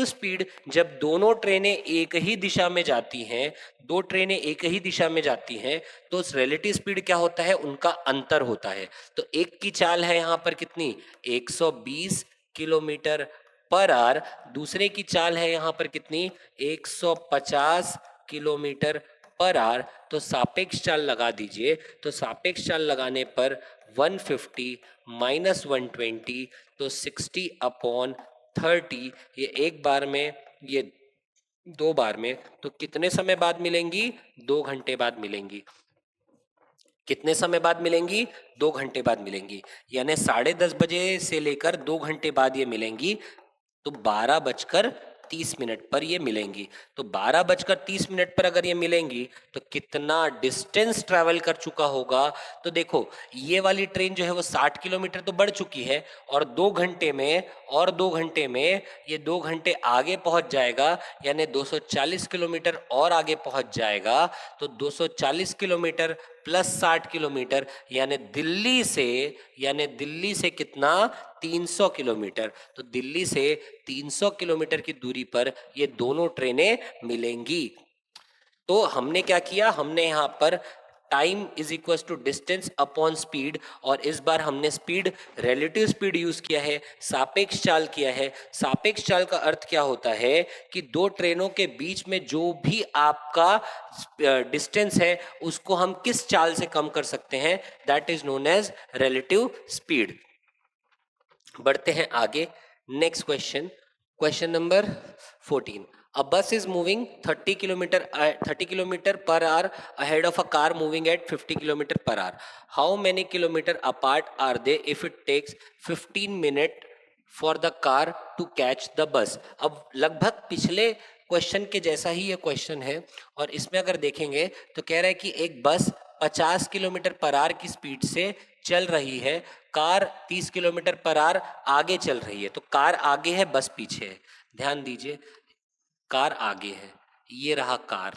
स्पीड जब दोनों ट्रेनें एक ही दिशा में जाती हैं, दो ट्रेनें एक ही दिशा में जाती हैं, तो उस रिलेटिव स्पीड क्या होता है, उनका अंतर होता है। तो एक की चाल है यहां पर कितनी, 120 किलोमीटर पर आवर, दूसरे की चाल है यहां पर कितनी, 150 किलोमीटर पर आवर। तो सापेक्ष चाल लगा दीजिए, तो सापेक्ष चाल लगाने पर 150 माइनस 120, तो 60/30, ये एक बार में, ये दो बार में, तो कितने समय बाद मिलेंगी, 2 घंटे बाद मिलेंगी। कितने समय बाद मिलेंगी, 2 घंटे बाद मिलेंगी, यानी 10:30 बजे से लेकर 2 घंटे बाद ये मिलेंगी। तो 12:30 पर ये मिलेंगी। तो 12:30 पर अगर ये मिलेंगी तो कितना डिस्टेंस ट्रैवल कर चुका होगा, तो देखो ये वाली ट्रेन जो है वो 60 किलोमीटर तो बढ़ चुकी है, और 2 घंटे में, ये 2 घंटे आगे पहुंच जाएगा, यानी 240 किलोमीटर और आगे पहुंच जाएगा। तो 240 किलोमीटर प्लस 60 किलोमीटर यानी दिल्ली से कितना, 300 किलोमीटर। तो दिल्ली से 300 किलोमीटर की दूरी पर ये दोनों ट्रेनें मिलेंगी। तो हमने क्या किया, हमने यहाँ पर time is equal to distance upon speed, और इस बार हमने स्पीड, रिलेटिव स्पीड यूज किया है, सापेक्ष चाल किया है। सापेक्ष चाल का अर्थ क्या होता है कि दो ट्रेनों के बीच में जो भी आपका डिस्टेंस है उसको हम किस चाल से कम कर सकते हैं, that is known as relative speed. बढ़ते हैं आगे, next question number 14। A bus is moving 30 kilometer per hour ahead of a car moving at 50 kilometer per hour. How many kilometer apart are they if it takes 15 minutes for the car to catch the bus? अब लगभग पिछले question के जैसा ही ये question है, और इसमें अगर देखेंगे तो कह रहा है कि एक बस 50 किलोमीटर पर आवर की स्पीड से चल रही है, कार 30 किलोमीटर पर आवर आगे चल रही है। तो कार आगे है, बस पीछे है। ध्यान दीजिए, कार आगे है, ये रहा कार,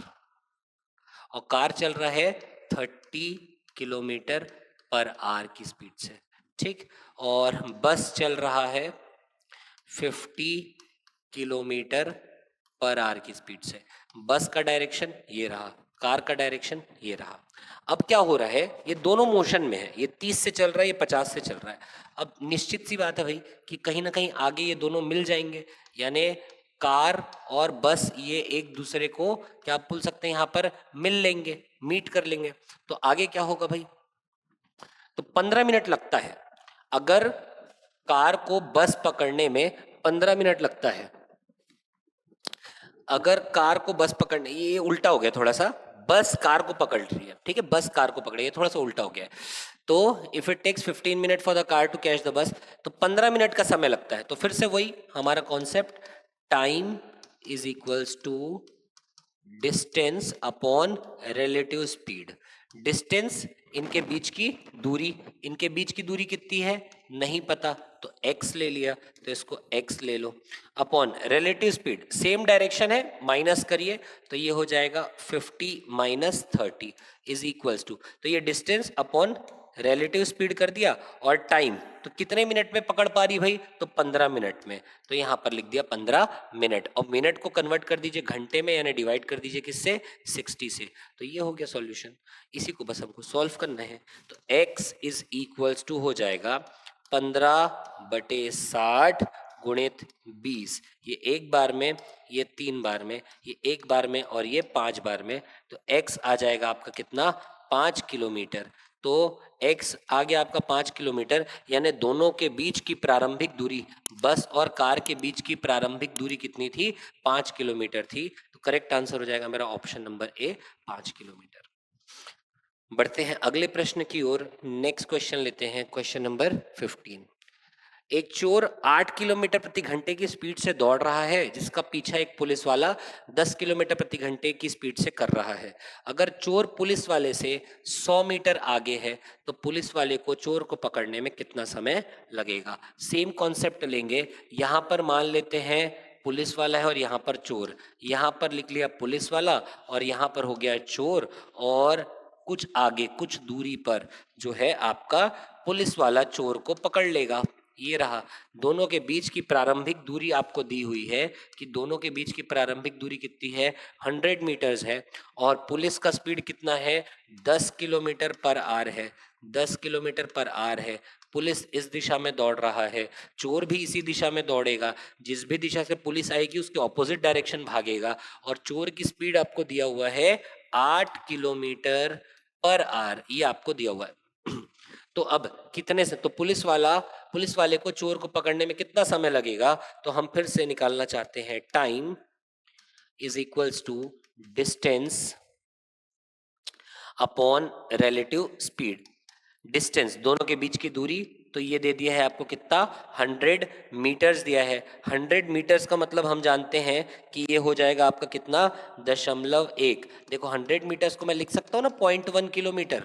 और कार चल रहा है 30 किलोमीटर पर आवर की स्पीड से, ठीक, और बस चल रहा है 50 किलोमीटर पर आवर की स्पीड से। बस का डायरेक्शन ये रहा, कार का डायरेक्शन ये रहा। अब क्या हो रहा है, ये दोनों मोशन में है, ये 30 से चल रहा है, ये 50 से चल रहा है। अब निश्चित सी बात है भाई कि कहीं ना कहीं आगे ये दोनों मिल जाएंगे, यानी कार और बस ये एक दूसरे को क्या बोल सकते हैं, यहाँ पर मिल लेंगे, मीट कर लेंगे। तो आगे क्या होगा भाई, तो 15 मिनट लगता है, अगर कार को बस पकड़ने में 15 मिनट लगता है, अगर कार को बस पकड़ने, ये उल्टा हो गया थोड़ा सा, बस कार को पकड़ रही है, ठीक है, बस कार को पकड़ रही है, थोड़ा सा उल्टा हो गया है। तो if it takes 15 minute for the car to catch the bus, तो 15 मिनट का समय लगता है। तो फिर से वही हमारा concept, time is equals to distance upon relative speed. Distance इनके बीच की दूरी, इनके बीच की दूरी कितनी है नहीं पता, तो x ले लिया, तो इसको x ले लो, upon relative speed, same direction है, माइनस करिए तो ये हो जाएगा 50 माइनस 30 इज इक्वल्स टू, तो ये डिस्टेंस अपॉन रिलेटिव स्पीड कर दिया, और टाइम तो कितने मिनट में पकड़ पा रही भाई, तो 15 मिनट में, तो यहां पर लिख दिया 15 मिनट, और मिनट को कन्वर्ट कर दीजिए घंटे में, यानी डिवाइड कर दीजिए किससे, 60 से, तो ये हो गया सॉल्यूशन। इसी को बस हमको सॉल्व करना है, तो x इज इक्वल्स टू हो जाएगा 15/60 गुणित 20, ये एक बार में, ये 3 बार में, ये एक बार में, और ये 5 बार में, तो x आ जाएगा आपका कितना, 5 किलोमीटर। तो x आ गया आपका 5 किलोमीटर, यानी दोनों के बीच की प्रारंभिक दूरी, बस और कार के बीच की प्रारंभिक दूरी कितनी थी, 5 किलोमीटर थी। तो करेक्ट आंसर हो जाएगा मेरा ऑप्शन नंबर ए, 5 किलोमीटर। बढ़ते हैं अगले प्रश्न की ओर। नेक्स्ट क्वेश्चन लेते हैं, क्वेश्चन नंबर 15। एक चोर 8 किलोमीटर प्रति घंटे की स्पीड से दौड़ रहा है, जिसका पीछा एक पुलिस वाला 10 किलोमीटर प्रति घंटे की स्पीड से कर रहा है। अगर चोर पुलिस वाले से 100 मीटर आगे है, तो पुलिस वाले को चोर को पकड़ने में कितना समय लगेगा। सेम कॉन्सेप्ट लेंगे, यहां पर मान लेते हैं पुलिस वाला है और यहाँ पर चोर, यहाँ पर लिख लिया पुलिस वाला और यहाँ पर हो गया चोर, और कुछ आगे कुछ दूरी पर जो है आपका पुलिस वाला चोर को पकड़ लेगा। ये रहा, दोनों के बीच की प्रारंभिक दूरी आपको दी हुई है कि दोनों के बीच की प्रारंभिक दूरी कितनी है, 100 मीटर्स है, और पुलिस का स्पीड कितना है, 10 किलोमीटर पर आवर है, 10 किलोमीटर पर आवर है। पुलिस इस दिशा में दौड़ रहा है, चोर भी इसी दिशा में दौड़ेगा, जिस भी दिशा से पुलिस आएगी उसके ऑपोजिट डायरेक्शन भागेगा, और चोर की स्पीड आपको दिया हुआ है 8 किलोमीटर पर आवर, ये आपको दिया हुआ है। तो अब कितने से, तो पुलिस वाले को चोर को पकड़ने में कितना समय लगेगा, तो हम फिर से निकालना चाहते हैं, time is equals to distance upon relative speed. Distance दोनों के बीच की दूरी, तो ये दे दिया है आपको कितना, 100 मीटर्स दिया है। 100 मीटर्स का मतलब हम जानते हैं कि ये हो जाएगा आपका कितना, 0.1। देखो 100 मीटर्स को मैं लिख सकता हूँ ना 0.1 किलोमीटर,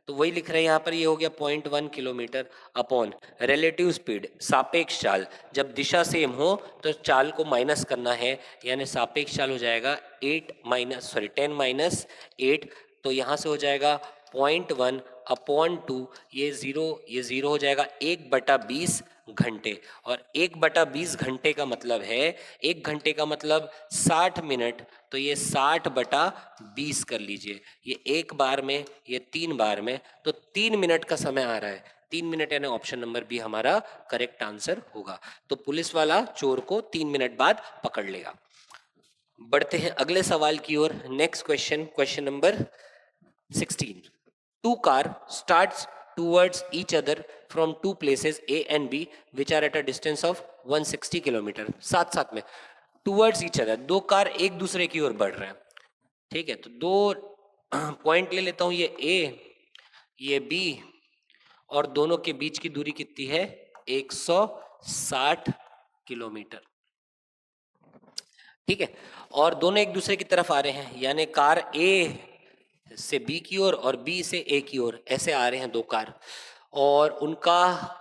तो वही लिख रहे हैं यहाँ पर, ये हो गया 0.1 किलोमीटर अपॉन रिलेटिव स्पीड, सापेक्ष चाल, जब दिशा सेम हो तो चाल को माइनस करना है, यानी सापेक्ष चाल हो जाएगा 10 माइनस 8, तो यहाँ से हो जाएगा 0.1 अपॉन 2, ये जीरो हो जाएगा 1/20 घंटे, और 1/20 घंटे का मतलब है, 1 घंटे का मतलब 60 मिनट, तो ये 60/20 कर लीजिए, ये एक बार में, ये 3 बार में, तो 3 मिनट का समय आ रहा है, 3 मिनट, यानी ऑप्शन नंबर बी हमारा करेक्ट आंसर होगा। तो पुलिस वाला चोर को 3 मिनट बाद पकड़ लेगा। बढ़ते हैं अगले सवाल की ओर। Next question, question number 16. Two car starts towards each other from two places A and B which are at a distance of 160 kilometre. साथ साथ में towards each other, दो कार एक दूसरे की ओर बढ़ रहे हैं, ठीक है। तो दो पॉइंट ले लेता हूं, ये A ये B, और दोनों के बीच की दूरी कितनी है, 160 किलोमीटर, ठीक है। और दोनों एक दूसरे की तरफ आ रहे हैं, यानी कार A से बी की ओर और बी से ए की ओर, ऐसे आ रहे हैं दो कार, और उनका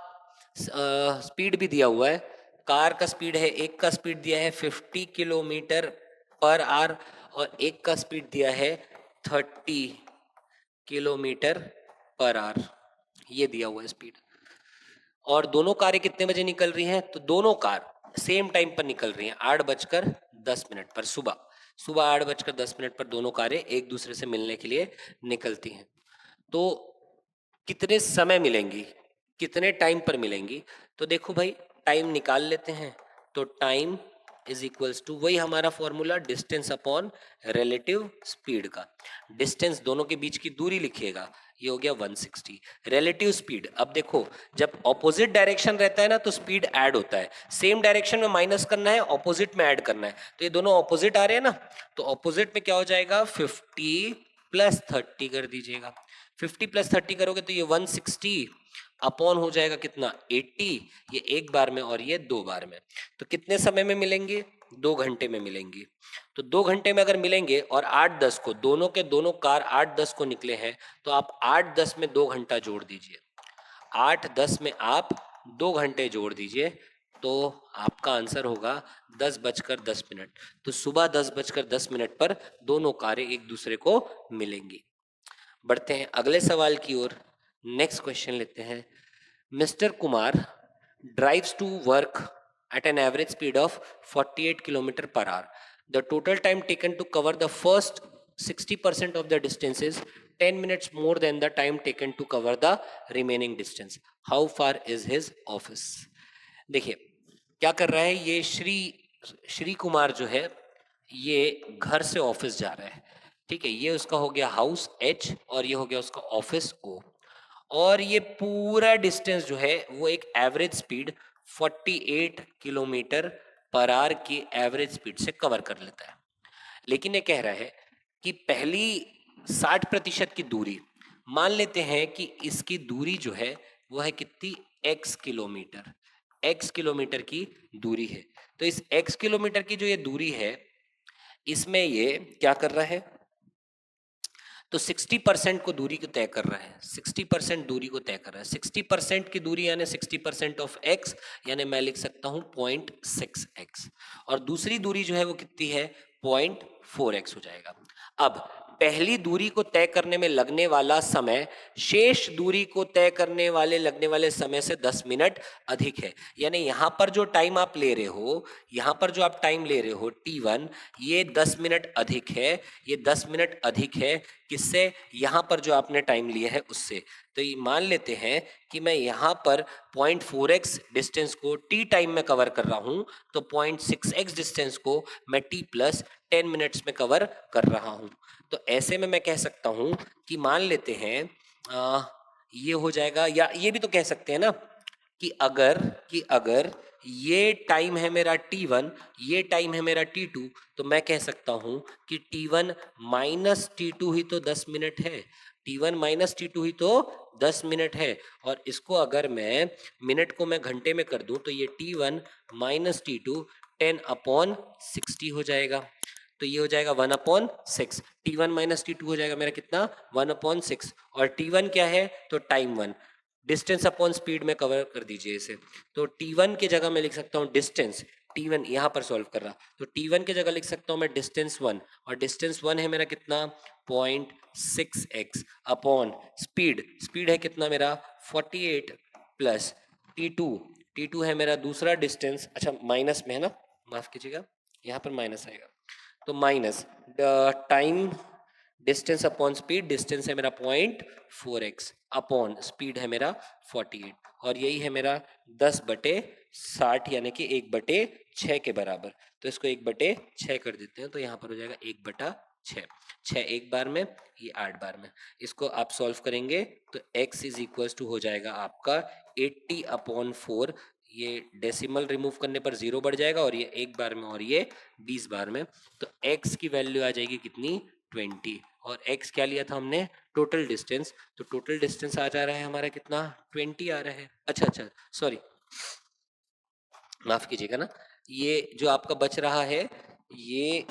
स्पीड भी दिया हुआ है। कार का स्पीड है, एक का स्पीड दिया है 50 किलोमीटर पर आवर, और एक का स्पीड दिया है 30 किलोमीटर पर आवर, ये दिया हुआ है स्पीड। और दोनों कारें कितने बजे निकल रही हैं, तो दोनों कार सेम टाइम पर निकल रही हैं, 8:10 पर, सुबह 8:10 पर दोनों कारें एक दूसरे से मिलने के लिए निकलती हैं। तो कितने समय मिलेंगी, कितने टाइम पर मिलेंगी, तो देखो भाई टाइम निकाल लेते हैं। तो टाइम इज इक्वल्स टू, वही हमारा formula, distance upon relative speed का। डिस्टेंस दोनों के बीच की दूरी लिखिएगा, ये हो गया 160। रिलेटिव स्पीड, अब देखो जब ऑपोजिट डायरेक्शन रहता है ना तो स्पीड ऐड होता है, सेम डायरेक्शन में माइनस करना है, ऑपोजिट में ऐड करना है, तो ये दोनों ऑपोजिट आ रहे हैं ना, तो ऑपोजिट में क्या हो जाएगा, 50 + 30 कर दीजिएगा। 50 प्लस 30 करोगे तो ये 160 अपॉन हो जाएगा कितना 80, ये एक बार में और ये 2 बार में। तो कितने समय में मिलेंगे? 2 घंटे में मिलेंगी। तो 2 घंटे में अगर मिलेंगे और 8-10 को दोनों के दोनों कार 8-10 को निकले हैं, तो आप 8-10 में 2 घंटा जोड़ दीजिए। 8-10 में आप 2 घंटे जोड़ दीजिए, तो आपका आंसर होगा 10:10 तो सुबह 10:10 पर दोनों कारें एक दूसरे को मिलेंगी। बढ़ते हैं अगले सवाल की ओर। नेक्स्ट क्वेश्चन लेते हैं। Mister Kumar drives to work at an average speed of 48 km per hour. The total time taken to cover the first 60% of the distance is 10 minutes more than the time taken to cover the remaining distance. How far is his office? देखिए क्या कर रहा है ये श्री कुमार जो है ये घर से ऑफिस जा रहा है, ठीक है। ये उसका हो गया हाउस H और ये हो गया उसका ऑफिस O, और ये पूरा डिस्टेंस जो है वो एक average speed 48 kilometre per our की एवरेज स्पीड से कवर कर लेता है। लेकिन ये कह रहा है कि पहली 60% की दूरी, मान लेते हैं कि इसकी दूरी जो है वो है कितनी x किलोमीटर, x किलोमीटर की दूरी है। तो इस x किलोमीटर की जो ये दूरी है इसमें ये क्या कर रहा है, तो 60% को दूरी को तय कर रहा है, 60% दूरी को तय कर रहा है। 60% की दूरी यानी 60% ऑफ x, यानी मैं लिख सकता हूं 0.6x, और दूसरी दूरी जो है वो कितनी है 0.4x हो जाएगा। अब पहली दूरी को तय करने में लगने वाला समय शेष दूरी को तय करने वाले लगने वाले समय से 10 मिनट अधिक है। यानी यहां पर जो टाइम आप ले रहे हो, यहां पर जो आप टाइम ले रहे हो t1, ये 10 मिनट अधिक है, ये 10 मिनट अधिक है किससे, यहां पर जो आपने टाइम लिया है उससे। तो ये मान लेते हैं कि मैं यहां पर 0.4x डिस्टेंस को t टाइम में कवर कर रहा हूं, तो 0.6x डिस्टेंस को मैं t प्लस 10 मिनट्स में कवर कर रहा हूं। तो ऐसे में मैं कह सकता हूं कि मान लेते हैं ये हो जाएगा, या ये भी तो कह सकते हैं ना कि अगर ये टाइम है मेरा t1, ये टाइम है मेरा t2, तो मैं कह सकता हूं कि t1 माइनस t2 ही तो 10 मिनट है, t1 माइनस t2 ही तो 10 मिनट है। और इसको अगर मैं मिनट को मैं घंटे में कर दूं तो ये t1 माइनस t2 10/60 हो जाएगा। तो ये हो जाएगा 1/6, t1 माइनस t2 हो जाएगा मेरा कितना 1/6, और t1 क्या है तो टाइम 1, डिस्टेंस अपॉन स्पीड में कवर कर दीजिए इसे। तो t1 की जगह मैं लिख सकता हूँ डिस्टेंस, t1 यहाँ पर सॉल्व कर रहा, तो t1 की जगह लिख सकता हूँ मैं डिस्टेंस 1, और डिस्टेंस 1 है मेरा कितना 0.6x अपॉन स्पीड है कितना मेरा 48 प्लस t2 है मेरा दूसरा डिस्टेंस, अच्छा माइनस में है ना, माफ कीजिएगा यहाँ पर माइनस आएगा, तो minus time distance upon speed, distance है मेरा 0.4x अपॉन स्पीड है मेरा 48, और यही है मेरा 10/60 यानी कि 1/6 के बराबर। तो इसको 1/6 कर देते हैं, तो यहाँ पर हो जाएगा 1/6, 6 एक बार में, ये 8 बार में। इसको आप सॉल्व करेंगे तो x इज इक्वल टू हो जाएगा आपका 80/4, ये डेसिमल रिमूव करने पर 0 बढ़ जाएगा, और ये एक बार में और ये 20 बार में। तो x की वैल्यू आ जाएगी कितनी 20, और x क्या लिया था हमने टोटल डिस्टेंस, तो टोटल डिस्टेंस आ जा रहा है हमारा कितना 20 आ रहा है। अच्छा सॉरी माफ कीजिएगा ना, ये जो आपका बच रहा है ये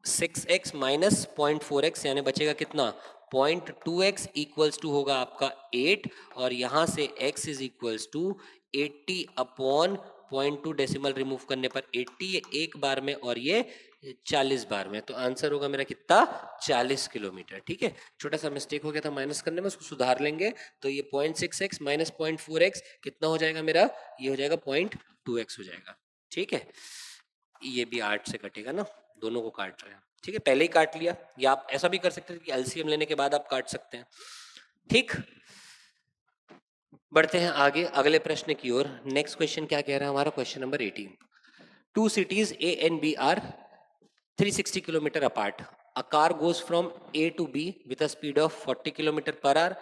6x माइनस 0.4x यानी बचेगा कितना 0.2x इक्वल्स टू होगा आपका 8, और यहां से x is equals to 80/0.2 decimal remove करने पर 80 एक बार में और ये 40 बार में। तो आंसर होगा मेरा कितना 40 किलोमीटर। ठीक है, छोटा सा मिस्टेक हो गया था माइनस करने में, उसको सुधार लेंगे। तो ये 0.6x माइनस 0.4x कितना हो जाएगा मेरा, ये हो जाएगा 0.2x हो जाएगा। ठीक है, ये भी 8 से कटेगा ना, दोनों को काट रहे हैं। ठीक है, पहले ही काट लिया, या आप ऐसा भी कर सकते हैं कि एलसीएम लेने के बाद आप काट सकते हैं। ठीक, बढ़ते हैं आगे अगले प्रश्न की ओर। नेक्स्ट क्वेश्चन क्या कह रहा है हमारा, question number 18। Two cities A and B are 360 kilometre apart. A car goes from A to B with a speed of 40 kilometer per hour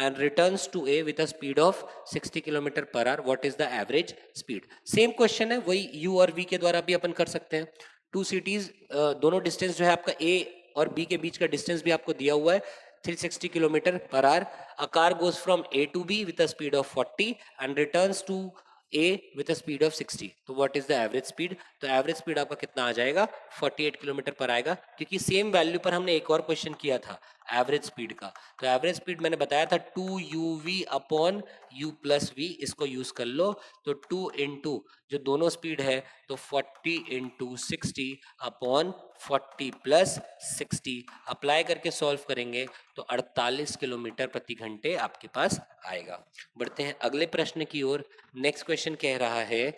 and returns to A with a speed of 60 kilometer per hour. What is the average speed? Same question है, वही U और V के द्वारा भी अपन कर सकते हैं। Two cities, दोनों डिस्टेंस जो है आपका A और B के बीच का डिस्टेंस भी आपको दिया हुआ है, 360 kilometer per hour. A car goes from A to B with a speed of 40 and returns to A with a speed of 60. तो what is the average speed? तो average speed आपका कितना आ जाएगा? 48 किलोमीटर पर आएगा, क्योंकि सेम वैल्यू पर हमने एक और क्वेश्चन किया था एवरेज स्पीड का। तो एवरेज स्पीड मैंने बताया था 2uv upon u plus v, इसको यूज कर लो। तो 2 इंटू जो दोनों स्पीड है तो 40 इंटू 60 अपॉन 40 प्लस 60 अप्लाई करके सॉल्व करेंगे तो 48 किलोमीटर प्रति घंटे आपके पास आएगा। बढ़ते हैं अगले प्रश्न की ओर। नेक्स्ट क्वेश्चन कह रहा है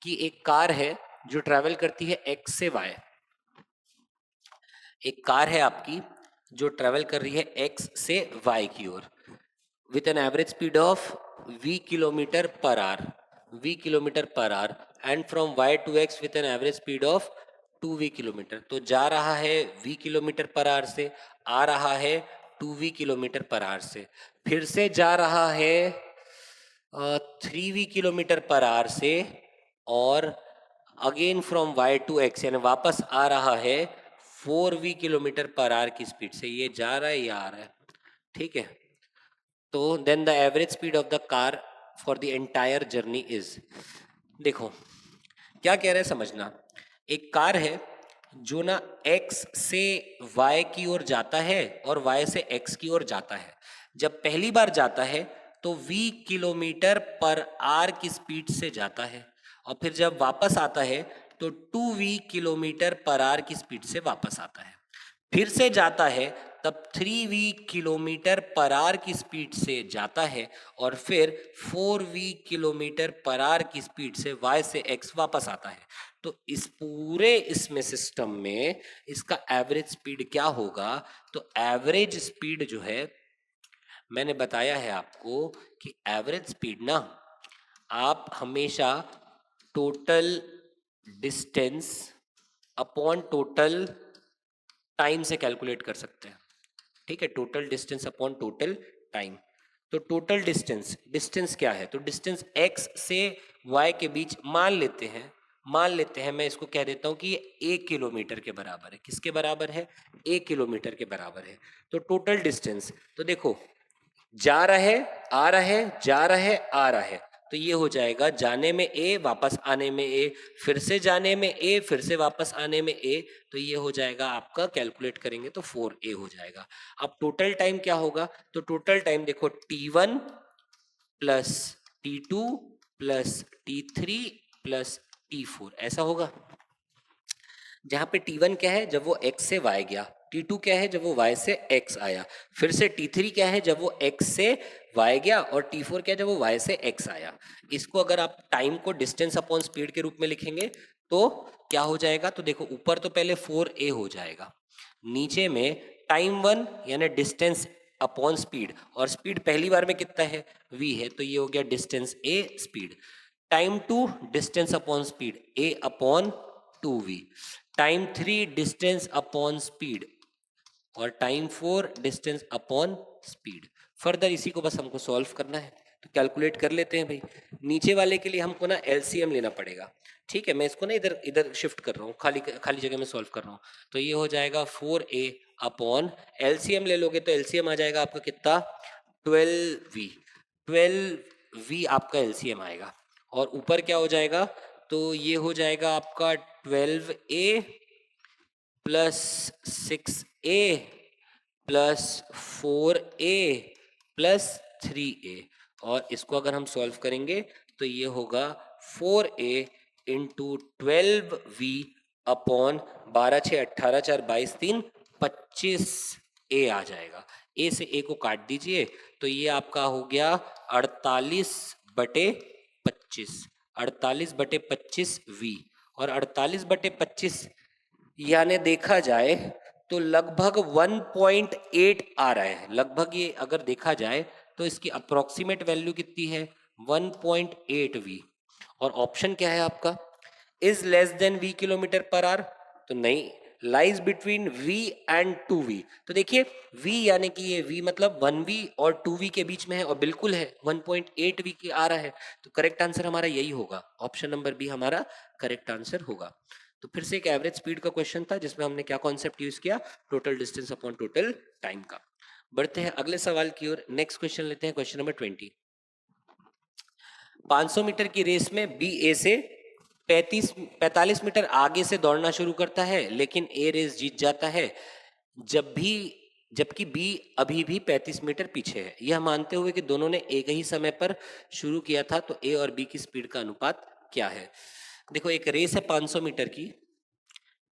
कि एक कार है जो ट्रैवल करती है x से y। एक कार है आपकी जो ट्रैवल कर रही है x से y की ओर with an average speed of v kilometre per hour and from y to x with an average speed of 2v kilometre. तो जा रहा है v किलोमीटर पर आवर से, आ रहा है 2v किलोमीटर पर आवर से, फिर से जा रहा है 3v किलोमीटर पर आवर से, और again from y to x यानी वापस आ रहा है 4v किलोमीटर पर आवर की स्पीड से। ये जा रहा है, ये आ रहा है, ठीक है। तो then the average speed of the car for the entire journey is. देखो क्या कह रहे हैं समझना। एक कार है जो ना x से y की ओर जाता है और y से x की ओर जाता है। जब पहली बार जाता है तो v किलोमीटर पर आवर की स्पीड से जाता है, और फिर जब वापस आता है तो 2v किलोमीटर पर आवर की स्पीड से वापस आता है। फिर से जाता है तब 3v किलोमीटर पर आवर की स्पीड से जाता है, और फिर 4v किलोमीटर पर आवर की स्पीड से y से x वापस आता है। तो इस पूरे इसमें सिस्टम में इसका एवरेज स्पीड क्या होगा? तो एवरेज स्पीड जो है मैंने बताया है आपको कि एवरेज स्पीड ना आप हमेशा total distance upon total time से कैलकुलेट कर सकते हैं, ठीक है। Total distance upon total time. तो टोटल डिस्टेंस क्या है? तो डिस्टेंस x से y के बीच मान लेते हैं मैं इसको कह देता हूं कि ये 1 किलोमीटर के बराबर है। किसके बराबर है? 1 किलोमीटर के बराबर है। तो टोटल डिस्टेंस, तो देखो जा रहा है, आ रहा है, जा रहा है, आ रहा है, तो ये हो जाएगा जाने में a, वापस आने में a, फिर से जाने में a, फिर से वापस आने में a, तो ये हो जाएगा आपका, कैलकुलेट करेंगे तो 4a हो जाएगा। अब टोटल टाइम क्या होगा? तो टोटल टाइम देखो t1 plus t2 plus t3 plus t4 ऐसा होगा। जहां पे t1 क्या है? जब वो x से y गया। t2 क्या है? जब वो y से x आया। फिर से t3 क्या है? जब वो x से y गया। और t4 क्या है? जब वो y से x आया। इसको अगर आप टाइम को डिस्टेंस अपॉन स्पीड के रूप में लिखेंगे तो क्या हो जाएगा? तो देखो ऊपर तो पहले 4a हो जाएगा, नीचे में टाइम 1 यानी डिस्टेंस अपॉन स्पीड, और स्पीड पहली बार में कितना है? v है, तो ये हो गया distance a speed. Time 2 distance upon speed a upon 2v। Time 3 distance upon speed, और time 4 distance upon speed. Further इसी को बस हमको सॉल्व करना है, तो कैलकुलेट कर लेते हैं भाई। नीचे वाले के लिए हमको ना एलसीएम लेना पड़ेगा, ठीक है। मैं इसको ना इधर इधर शिफ्ट कर रहा हूँ, खाली खाली जगह में सॉल्व कर रहा हूँ। तो ये हो जाएगा 4a अपॉन, एलसीएम ले लोगे तो एलसीएम आ जाएगा आपका कितना? 12v। 12v आपका एलसीएम आएगा, और ऊपर क्या हो जाएगा? तो ये हो जाएगा आपका 12a plus 6a plus 4a plus 3a, और इसको अगर हम सॉल्व करेंगे तो ये होगा 4a into 12v upon 12 6 18 4 22 3 25a आ जाएगा। a से a को काट दीजिए तो ये आपका हो गया 48 बटे 25, 48 बटे 25v, और 48 बटे 25 यानी देखा जाए तो लगभग 1.8 आ रहा है। लगभग ये अगर देखा जाए तो इसकी अप्रोक्सीमेट वैल्यू कितनी है? 1.8v। और ऑप्शन क्या है आपका? Is less than v kilometre per our, तो नहीं, lies between v and 2v। तो देखिए v यानी कि ये v मतलब 1v और 2v के बीच में है, और बिल्कुल है 1.8v की आ रहा है। तो करेक्ट आंसर हमारा यही होगा, ऑप्शन नंबर बी हमारा करेक्ट आंसर होगा। तो फिर से एक एवरेज स्पीड का क्वेश्चन था जिसमें हमने क्या कॉन्सेप्ट यूज किया? Total distance upon total time का। बढ़ते हैं अगले सवाल की ओर। नेक्स्ट क्वेश्चन लेते हैं, क्वेश्चन नंबर 20। 500 मीटर की रेस में बी ए से 45 मीटर आगे से दौड़ना शुरू करता है, लेकिन ए रेस जीत जाता है जबकि बी अभी भी 35 मीटर पीछे है। यह मानते हुए कि दोनों ने एक ही समय पर शुरू किया था, तो ए और बी की स्पीड का अनुपात क्या है? देखो, एक रेस है 500 मीटर की,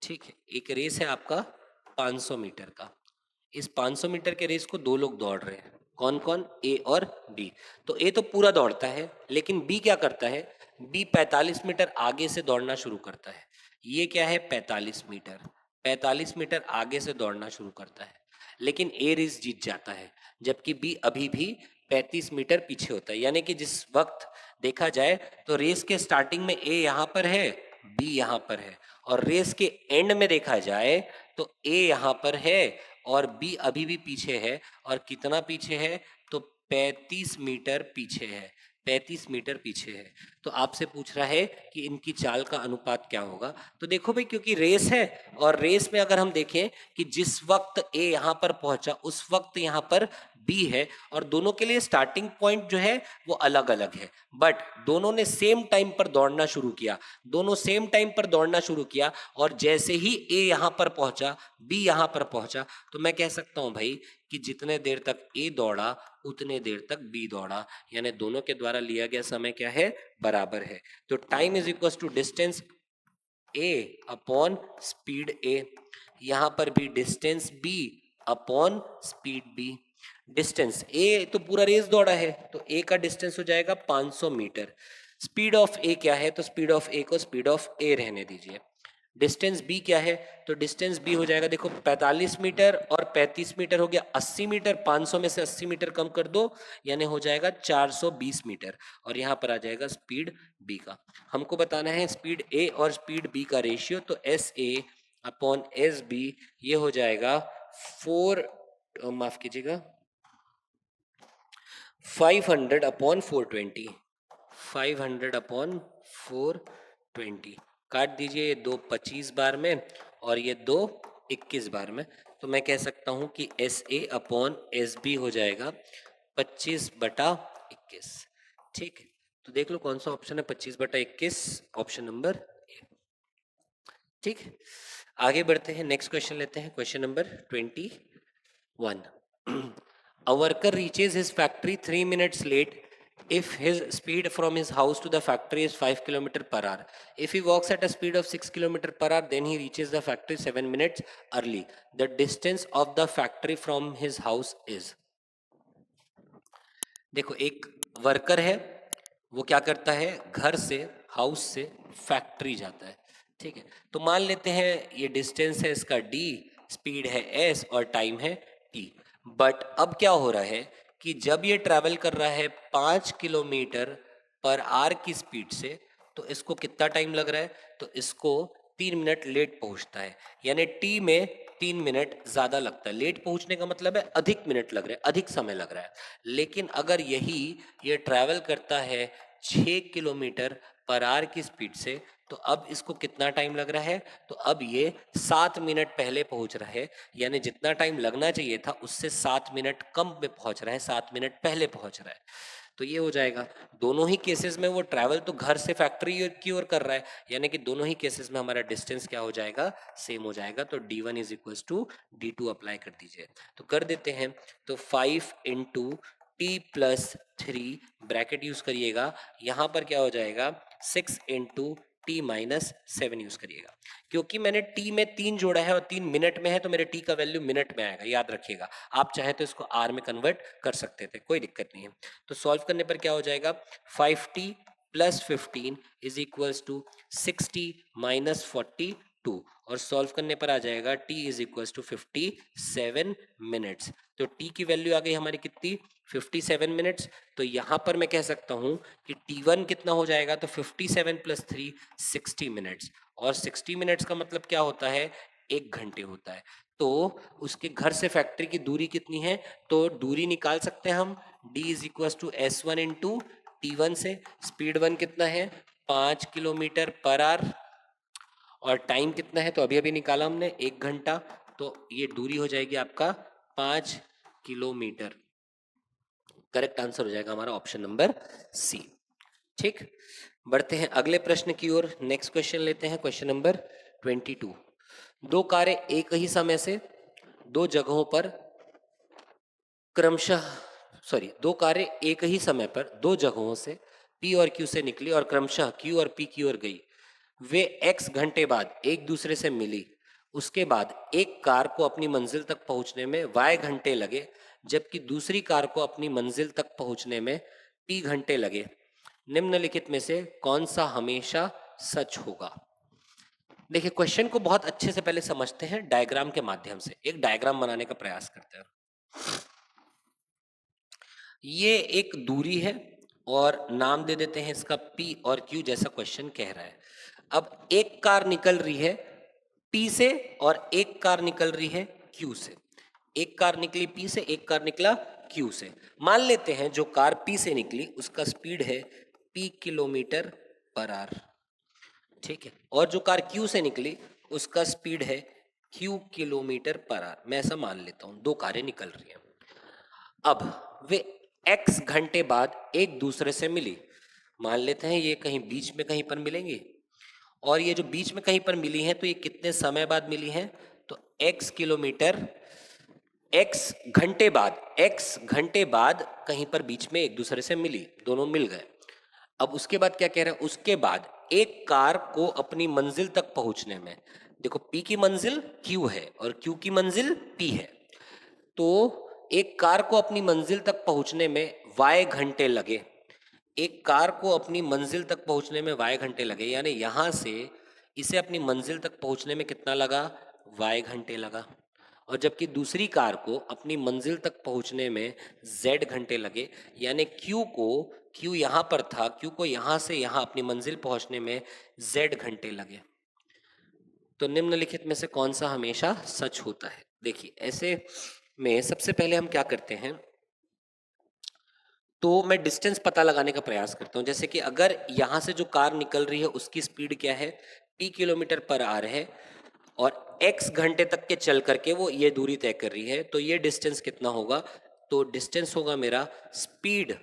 ठीक है, एक रेस है आपका 500 मीटर का। इस 500 मीटर के रेस को दो लोग दौड़ रहे हैं, कौन कौन? ए और बी। तो ए तो पूरा दौड़ता है, लेकिन बी क्या करता है? बी 45 मीटर आगे से दौड़ना शुरू करता है। ये क्या है? 45 मीटर। 45 मीटर आगे से दौड़ना शुरू करता है, लेकिन ए रेस जीत जाता है, जबकि बी अभी भी 35 मीटर पीछे होता है। यानी कि जिस वक्त देखा जाए तो रेस के स्टार्टिंग में ए यहाँ पर है, बी यहाँ पर है, और रेस के एंड में देखा जाए तो ए यहाँ पर है और बी अभी भी पीछे है। और कितना पीछे है? तो 35 मीटर पीछे है, 35 मीटर पीछे है। तो आपसे पूछ रहा है कि इनकी चाल का अनुपात क्या होगा। तो देखो भाई, क्योंकि रेस है और रेस में अगर हम देखें कि जिस वक्त ए यहाँ पर पहुंचा उस वक्त यहाँ पर बी है, और दोनों के लिए स्टार्टिंग पॉइंट जो है वो अलग अलग है, बट दोनों ने सेम टाइम पर दौड़ना शुरू किया। दोनों सेम टाइम पर दौड़ना शुरू किया और जैसे ही ए यहाँ पर पहुंचा, बी यहाँ पर पहुंचा, तो मैं कह सकता हूं भाई कि जितने देर तक ए दौड़ा उतने देर तक बी दौड़ा, यानी दोनों के द्वारा लिया गया समय क्या है? बराबर है। तो time is equal to distance A upon speed A. यहां पर भी distance B upon speed B. Distance A तो पूरा रेस दौड़ा है, तो ए का डिस्टेंस हो जाएगा 500 मीटर। स्पीड ऑफ ए क्या है? तो स्पीड ऑफ ए को स्पीड ऑफ ए रहने दीजिए। डिस्टेंस बी क्या है? तो डिस्टेंस बी हो जाएगा, देखो 45 मीटर और 35 मीटर हो गया 80 मीटर। 500 में से 80 मीटर कम कर दो, यानी हो जाएगा 420 मीटर। और यहाँ पर आ जाएगा स्पीड बी का। हमको बताना है स्पीड ए और स्पीड बी का रेशियो, तो S A upon S B ये हो जाएगा 500 अपॉन 420। 500 अपॉन 420 काट दीजिए, ये दो 25 बार में और ये दो 21 बार में। तो मैं कह सकता हूं कि S A upon S B हो जाएगा 25/21। ठीक है, तो देख लो कौन सा ऑप्शन है 25/21, ऑप्शन नंबर ए। ठीक है, आगे बढ़ते हैं, नेक्स्ट क्वेश्चन लेते हैं, question number 21। A worker reaches his factory 3 minutes late if his speed from his house to the factory is 5 km per hour. If he walks at a speed of 6 km per hour, then he reaches the factory 7 minutes early. The distance of the factory from his house is. देखो, एक worker है, वो क्या करता है? घर से, house से फैक्ट्री जाता है। ठीक है, तो मान लेते हैं ये डिस्टेंस है इसका d, स्पीड है s और टाइम है t। बट अब क्या हो रहा है कि जब ये ट्रैवल कर रहा है 5 किलोमीटर पर आवर की स्पीड से, तो इसको कितना टाइम लग रहा है? तो इसको 3 मिनट लेट पहुंचता है, यानी टी में 3 मिनट ज्यादा लगता है। लेट पहुंचने का मतलब है अधिक मिनट लग रहे हैं, अधिक समय लग रहा है। लेकिन अगर ये ट्रैवल करता है 6 किलोमीटर पर आवर की स्पीड से, तो अब इसको कितना टाइम लग रहा है? तो अब ये 7 मिनट पहले पहुंच रहा है, यानी जितना टाइम लगना चाहिए था उससे 7 मिनट कम में पहुंच रहा है, 7 मिनट पहले पहुंच रहा है। तो ये हो जाएगा, दोनों ही केसेस में वो ट्रैवल तो घर से फैक्ट्री की ओर कर रहा है, यानी कि दोनों ही केसेस में हमारा डिस्टेंस क्या हो जाएगा? सेम हो जाएगा। तो d1 is equal to d2 apply कर दीजिए, तो कर देते हैं। तो 5 into T plus 3 bracket use करिएगा, यहां पर क्या हो जाएगा? 6 इंटू टी माइनस 7 यूज करिएगा। क्योंकि मैंने टी में 3 जोड़ा है और 3 मिनट में है, तो मेरे टी का वैल्यू मिनट में आएगा, याद रखिएगा। आप चाहे तो इसको आर में कन्वर्ट कर सकते थे, कोई दिक्कत नहीं है। तो सॉल्व करने पर क्या हो जाएगा? 5t plus 15 is equals to 60 minus 42, और सॉल्व करने पर आ जाएगा t is equals to 57 minutes. तो t की वैल्यू आ गई हमारी कितनी? 57 मिनट्स। तो यहां पर मैं कह सकता हूं कि t1 कितना हो जाएगा? तो 57 प्लस 3 60 मिनट्स, और 60 मिनट्स का मतलब क्या होता है? 1 घंटे होता है। तो उसके घर से फैक्ट्री की दूरी कितनी है? तो दूरी निकाल सकते हैं हम, d is equal to s1 into t1 से। स्पीड 1 कितना है? 5 किलोमीटर पर आवर, और टाइम कितना है? तो अभी अभी निकाला हमने, 1 घंटा। तो ये दूरी हो जाएगी आपका 5 किलोमीटर। करेक्ट आंसर हो जाएगा हमारा ऑप्शन नंबर सी। ठीक, बढ़ते हैं अगले प्रश्न की ओर। नेक्स्ट क्वेश्चन लेते हैं, क्वेश्चन नंबर 22। दो कारें एक ही समय से दो जगहों पर क्रमशः दो कारें एक ही समय पर दो जगहों से P और Q से निकली और क्रमशः Q और P की ओर गई। वे x घंटे बाद एक दूसरे से मिली। उसके बाद एक कार को अपनी मंजिल तक पहुंचने में y घंटे लगे, जबकि दूसरी कार को अपनी मंजिल तक पहुंचने में P घंटे लगे। निम्नलिखित में से कौन सा हमेशा सच होगा? देखिए, क्वेश्चन को बहुत अच्छे से पहले समझते हैं डायग्राम के माध्यम से। एक डायग्राम बनाने का प्रयास करते हैं। ये एक दूरी है और नाम दे देते हैं इसका P और Q, जैसा क्वेश्चन कह रहा है। अब एक कार निकल रही है P से और एक कार निकल रही है Q से। एक कार निकली P से, एक कार निकला Q से। मान लेते हैं जो कार P से निकली उसका स्पीड है P किलोमीटर पर आवर। ठीक है, और जो कार Q से निकली उसका स्पीड है Q किलोमीटर पर आवर। मैं ऐसा मान लेता हूं, दो कारें निकल रही हैं। अब वे x घंटे बाद एक दूसरे से मिली। मान लेते हैं ये कहीं बीच में कहीं पर मिलेंगी, और ये जो बीच में कहीं पर मिली हैं तो ये कितने समय बाद मिली हैं? तो x किलोमीटर, x घंटे बाद कहीं पर बीच में एक दूसरे से मिली, दोनों मिल गए। अब उसके बाद क्या कह रहा है? उसके बाद एक कार को अपनी मंजिल तक पहुंचने में, देखो P की मंजिल Q है और Q की मंजिल P है, तो एक कार को अपनी मंजिल तक पहुंचने में y घंटे लगे। एक कार को अपनी मंजिल तक पहुंचने में y घंटे लगे, यानी यहां से इसे अपनी मंजिल तक पहुंचने में कितना लगा? y घंटे लगा। और जबकि दूसरी कार को अपनी मंजिल तक पहुंचने में z घंटे लगे, यानी Q यहां पर था, Q को यहां से यहां अपनी मंजिल पहुंचने में z घंटे लगे। तो निम्नलिखित में से कौन सा हमेशा सच होता है? देखिए, ऐसे में सबसे पहले हम क्या करते हैं, तो मैं डिस्टेंस पता लगाने का प्रयास करता हूं। जैसे कि अगर यहां से जो कार निकल रही है उसकी स्पीड क्या है? P किलोमीटर पर आवर है, और x घंटे तक के चल करके वो ये दूरी तय कर रही है, तो ये डिस्टेंस कितना होगा? तो डिस्टेंस होगा मेरा स्पीड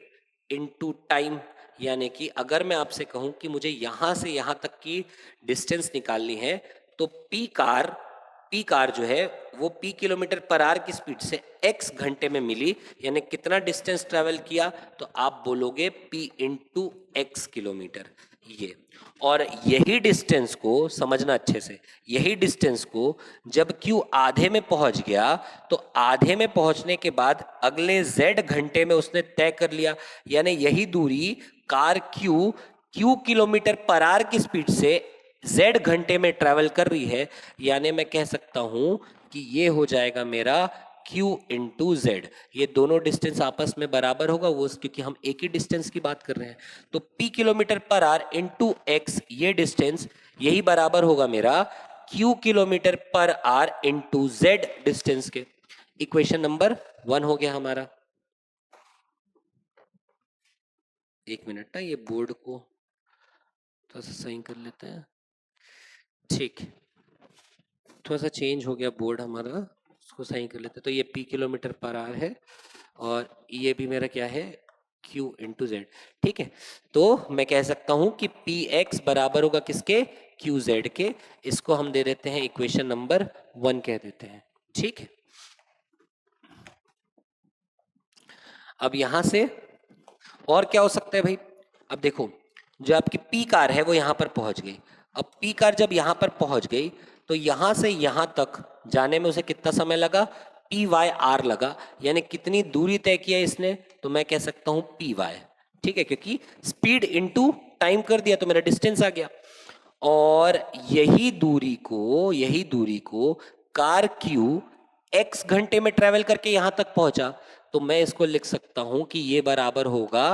इनटू टाइम। यानी कि अगर मैं आपसे कहूं कि मुझे यहां से यहां तक की डिस्टेंस निकालनी है, तो P कार जो है वो P किलोमीटर पर आवर की स्पीड से x घंटे में मिली, यानी कितना डिस्टेंस ट्रेवल किया? तो आप बोलोगे P इंटू एक्स किलोमीटर। ये, और यही डिस्टेंस को समझना अच्छे से, यही डिस्टेंस को जब Q आधे में पहुंच गया, तो आधे में पहुंचने के बाद अगले z घंटे में उसने तय कर लिया, यानी यही दूरी car Q kilometre per our की स्पीड से z घंटे में ट्रेवल कर रही है। यानी मैं कह सकता हूं कि ये हो जाएगा मेरा Q इंटू जेड। ये दोनों डिस्टेंस आपस में बराबर होगा, वो क्योंकि हम एक ही डिस्टेंस की बात कर रहे हैं। तो P kilometre per our into x, ये डिस्टेंस यही बराबर होगा मेरा Q kilometre per our into Z distance के। इक्वेशन नंबर 1 हो गया हमारा। एक मिनट ना, ये बोर्ड को थोड़ा सा सही कर लेते हैं। ठीक, थोड़ा सा चेंज हो गया बोर्ड हमारा, उसको सही कर लेते हैं। तो ये P किलोमीटर पर आवर है और ये भी मेरा क्या है? Q into Z. ठीक है, तो मैं कह सकता हूं कि Px बराबर होगा किसके? QZ के। इसको हम दे देते हैं इक्वेशन नंबर 1 कह देते हैं। ठीक है, अब यहां से और क्या हो सकता है भाई? अब देखो, जो आपकी P कार है वो यहां पर पहुंच गई। अब P कार जब यहां पर पहुंच गई, तो यहां से यहां तक जाने में उसे कितना समय लगा? PYR लगा। यानी कितनी दूरी तय किया इसने? तो मैं कह सकता हूं PY। ठीक है, क्योंकि स्पीड इनटू टाइम कर दिया तो मेरा डिस्टेंस आ गया। और यही दूरी को कार Q x घंटे में ट्रेवल करके यहां तक पहुंचा, तो मैं इसको लिख सकता हूं कि ये बराबर होगा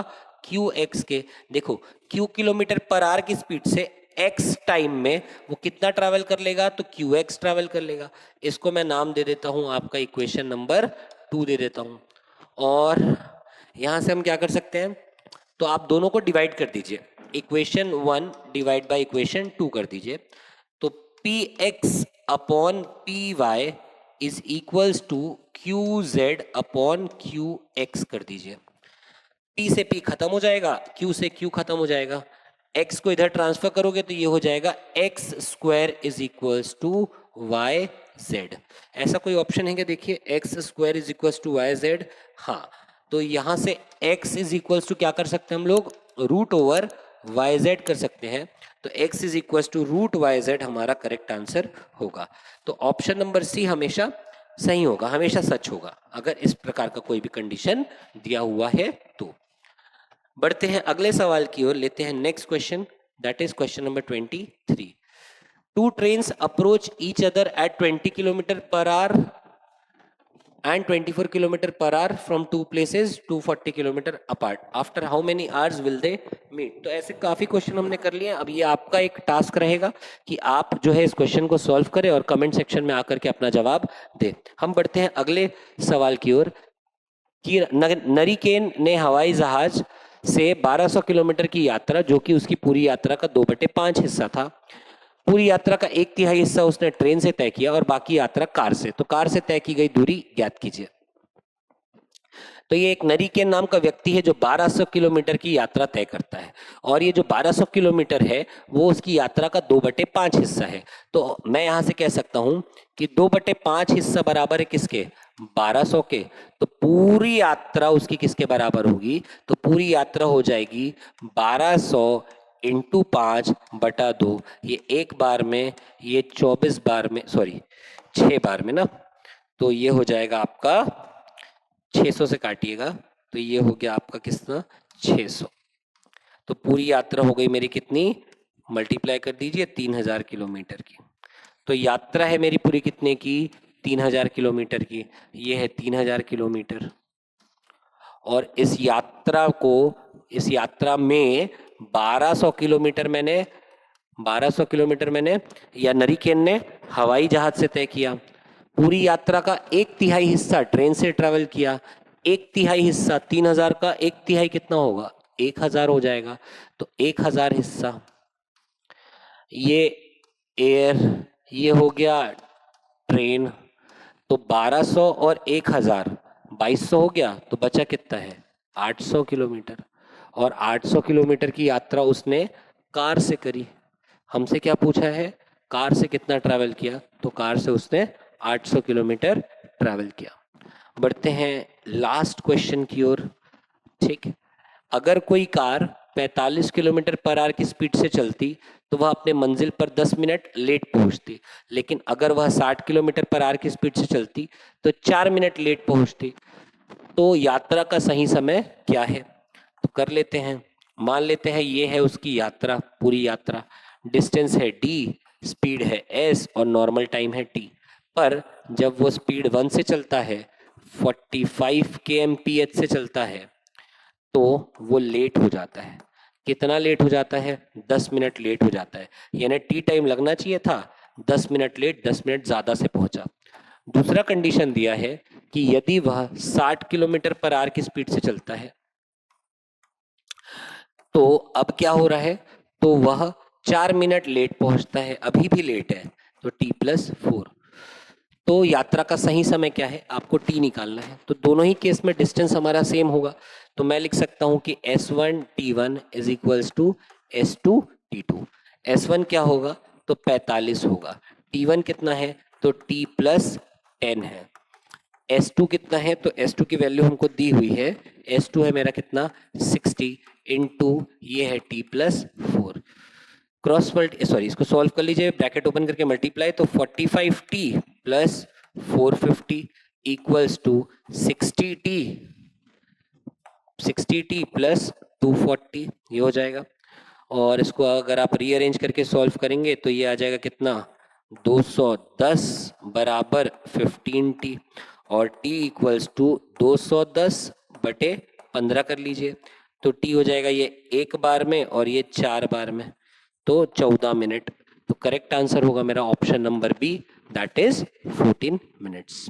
QX के। देखो, Q किलोमीटर पर आवर की स्पीड से x टाइम में वो कितना ट्रैवल कर लेगा? तो QX ट्रैवल कर लेगा। इसको मैं नाम दे देता हूं आपका इक्वेशन नंबर 2 दे देता हूं। और यहां से हम क्या कर सकते हैं? तो आप दोनों को डिवाइड कर दीजिए। इक्वेशन 1 डिवाइड बाय इक्वेशन 2 कर दीजिए। तो Px upon Py is equals to Q Z upon Q X कर दीजिए। P से P खत्म हो जाएगा, Q से Q खत्म हो जाएगा, X को इधर ट्रांसफर करोगे तो ये हो जाएगा X square is equals to Y Z. ऐसा कोई ऑप्शन है क्या? देखिए X square is equals to Y Z. हाँ, तो यहाँ से x इज इक्वल्स टू क्या कर सकते हैं हम लोग? रूट ओवर वाई जेड कर सकते हैं। तो x is equals to root Y Z हमारा करेक्ट आंसर होगा। तो ऑप्शन नंबर सी हमेशा सही होगा, हमेशा सच होगा अगर इस प्रकार का कोई भी कंडीशन दिया हुआ है तो। बढ़ते हैं अगले सवाल की ओर, लेते हैं next question, that is question number 23। Two trains approach each other at 20 kilometre per hour and 24 kilometer per hour from two places 240 kilometer apart. After how many hours will they meet? तो ऐसे काफी question हमने कर लिए। अब ये आपका एक टास्क रहेगा कि आप जो है इस क्वेश्चन को सॉल्व करें और कमेंट सेक्शन में आकर के अपना जवाब दें। हम बढ़ते हैं अगले सवाल की ओर कि नरीकेन ने हवाई जहाज से 1200 किलोमीटर की यात्रा, जो कि उसकी पूरी यात्रा का 2/5 हिस्सा था, पूरी यात्रा का 1/3 हिस्सा उसने ट्रेन से तय किया और बाकी यात्रा कार से। तो कार से तय की गई दूरी ज्ञात कीजिए। तो ये एक नरीकेन नाम का व्यक्ति है जो 1200 किलोमीटर की यात्रा तय करता है, और ये जो 1200 किलोमीटर है वो उसकी यात्रा का 2/5 हिस्सा है। तो मैं यहां से कह सकता हूं कि 2/5 हिस्सा बराबर है किसके? 1200 के। तो पूरी यात्रा उसकी किसके बराबर होगी? तो पूरी यात्रा हो जाएगी 1200 इंटू 5/2। ये एक बार में, ये 24 बार में, सॉरी 6 बार में ना, तो ये हो जाएगा आपका 600 से काटिएगा तो ये हो गया आपका कितना? 600। तो पूरी यात्रा हो गई मेरी कितनी? मल्टीप्लाई कर दीजिए 3000 किलोमीटर की। तो यात्रा है मेरी पूरी कितने की? 3000 किलोमीटर की। ये है 3000 किलोमीटर, और इस यात्रा में 1200 किलोमीटर मैंने या नरीकेन ने हवाई जहाज से तय किया। पूरी यात्रा का 1/3 हिस्सा ट्रेन से ट्रैवल किया। 1/3 हिस्सा 3000 का 1/3 कितना होगा? 1000 हो जाएगा। तो 1000 हिस्सा ये एयर, ये हो गया ट्रेन। तो 1200 और 1000 2200 हो गया। तो बचा कितना है? 800 किलोमीटर। और 800 किलोमीटर की यात्रा उसने कार से करी। हमसे क्या पूछा है? कार से कितना ट्रैवल किया? तो कार से उसने 800 किलोमीटर ट्रैवल किया। बढ़ते हैं लास्ट क्वेश्चन की ओर। ठीक, अगर कोई कार 45 किलोमीटर पर आवर की स्पीड से चलती तो वह अपने मंजिल पर 10 मिनट लेट पहुंचती, लेकिन अगर वह 60 किलोमीटर पर आवर की स्पीड से चलती तो 4 मिनट लेट पहुंचती। तो यात्रा का सही समय क्या है? तो कर लेते हैं। मान लेते हैं ये है उसकी यात्रा, पूरी यात्रा। डिस्टेंस है d, स्पीड है s और नॉर्मल टाइम है t। पर जब वो स्पीड 1 से चलता है, 45 kmph से चलता है, तो वो लेट हो जाता है। कितना लेट हो जाता है? 10 मिनट लेट हो जाता है। यानी टी टाइम लगना चाहिए था, 10 मिनट लेट, 10 मिनट ज्यादा से पहुंचा। दूसरा कंडीशन दिया है कि यदि वह 60 किलोमीटर पर आवर की स्पीड से चलता है, तो अब क्या हो रहा है? तो वह 4 मिनट लेट पहुंचता है, अभी भी लेट है, तो t+4। तो यात्रा का सही समय क्या है? आपको t निकालना है। तो दोनों ही केस में डिस्टेंस हमारा सेम होगा, तो मैं लिख सकता हूं कि s1 t1 is equals to s2 t2। s1 क्या होगा? तो 45 होगा। t1 कितना है? तो t+10 है। S2 कितना है? तो S2 की वैल्यू हमको दी हुई है। S2 है मेरा कितना? 60 इंटू ये है t+4। क्रॉस सॉरी, इसको सॉल्व कर लीजिए, ब्रैकेट ओपन करके मल्टीप्लाई, तो 45t plus 450 equals to 60t plus 240, ये हो जाएगा। और इसको अगर आप रीअरेंज करके सॉल्व करेंगे तो ये आ जाएगा कितना? 210 बराबर 15t, और t इक्वल्स टू 210/15 कर लीजिए। तो t हो जाएगा ये एक बार में और ये 4 बार में, तो 14 मिनट। तो करेक्ट आंसर होगा मेरा option number B, that is 14 minutes.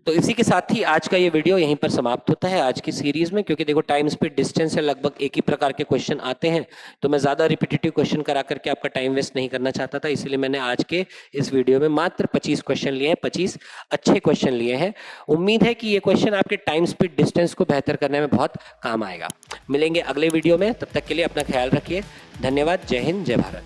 तो इसी के साथ ही आज का ये वीडियो यहीं पर समाप्त होता है आज की सीरीज में, क्योंकि देखो टाइम स्पीड डिस्टेंस से लगभग एक ही प्रकार के क्वेश्चन आते हैं, तो मैं ज़्यादा रिपीटेटिव क्वेश्चन करा करके आपका टाइम वेस्ट नहीं करना चाहता था, इसलिए मैंने आज के इस वीडियो में मात्र 25 क्वेश्चन लिए हैं, 25 अच्छे क्वेश्चन लिए हैं। उम्मीद है कि ये क्वेश्चन आपके टाइम स्पीड डिस्टेंस को बेहतर करने में बहुत काम आएगा। मिलेंगे अगले वीडियो में, तब तक के लिए अपना ख्याल रखिए। धन्यवाद। जय हिंद, जय भारत।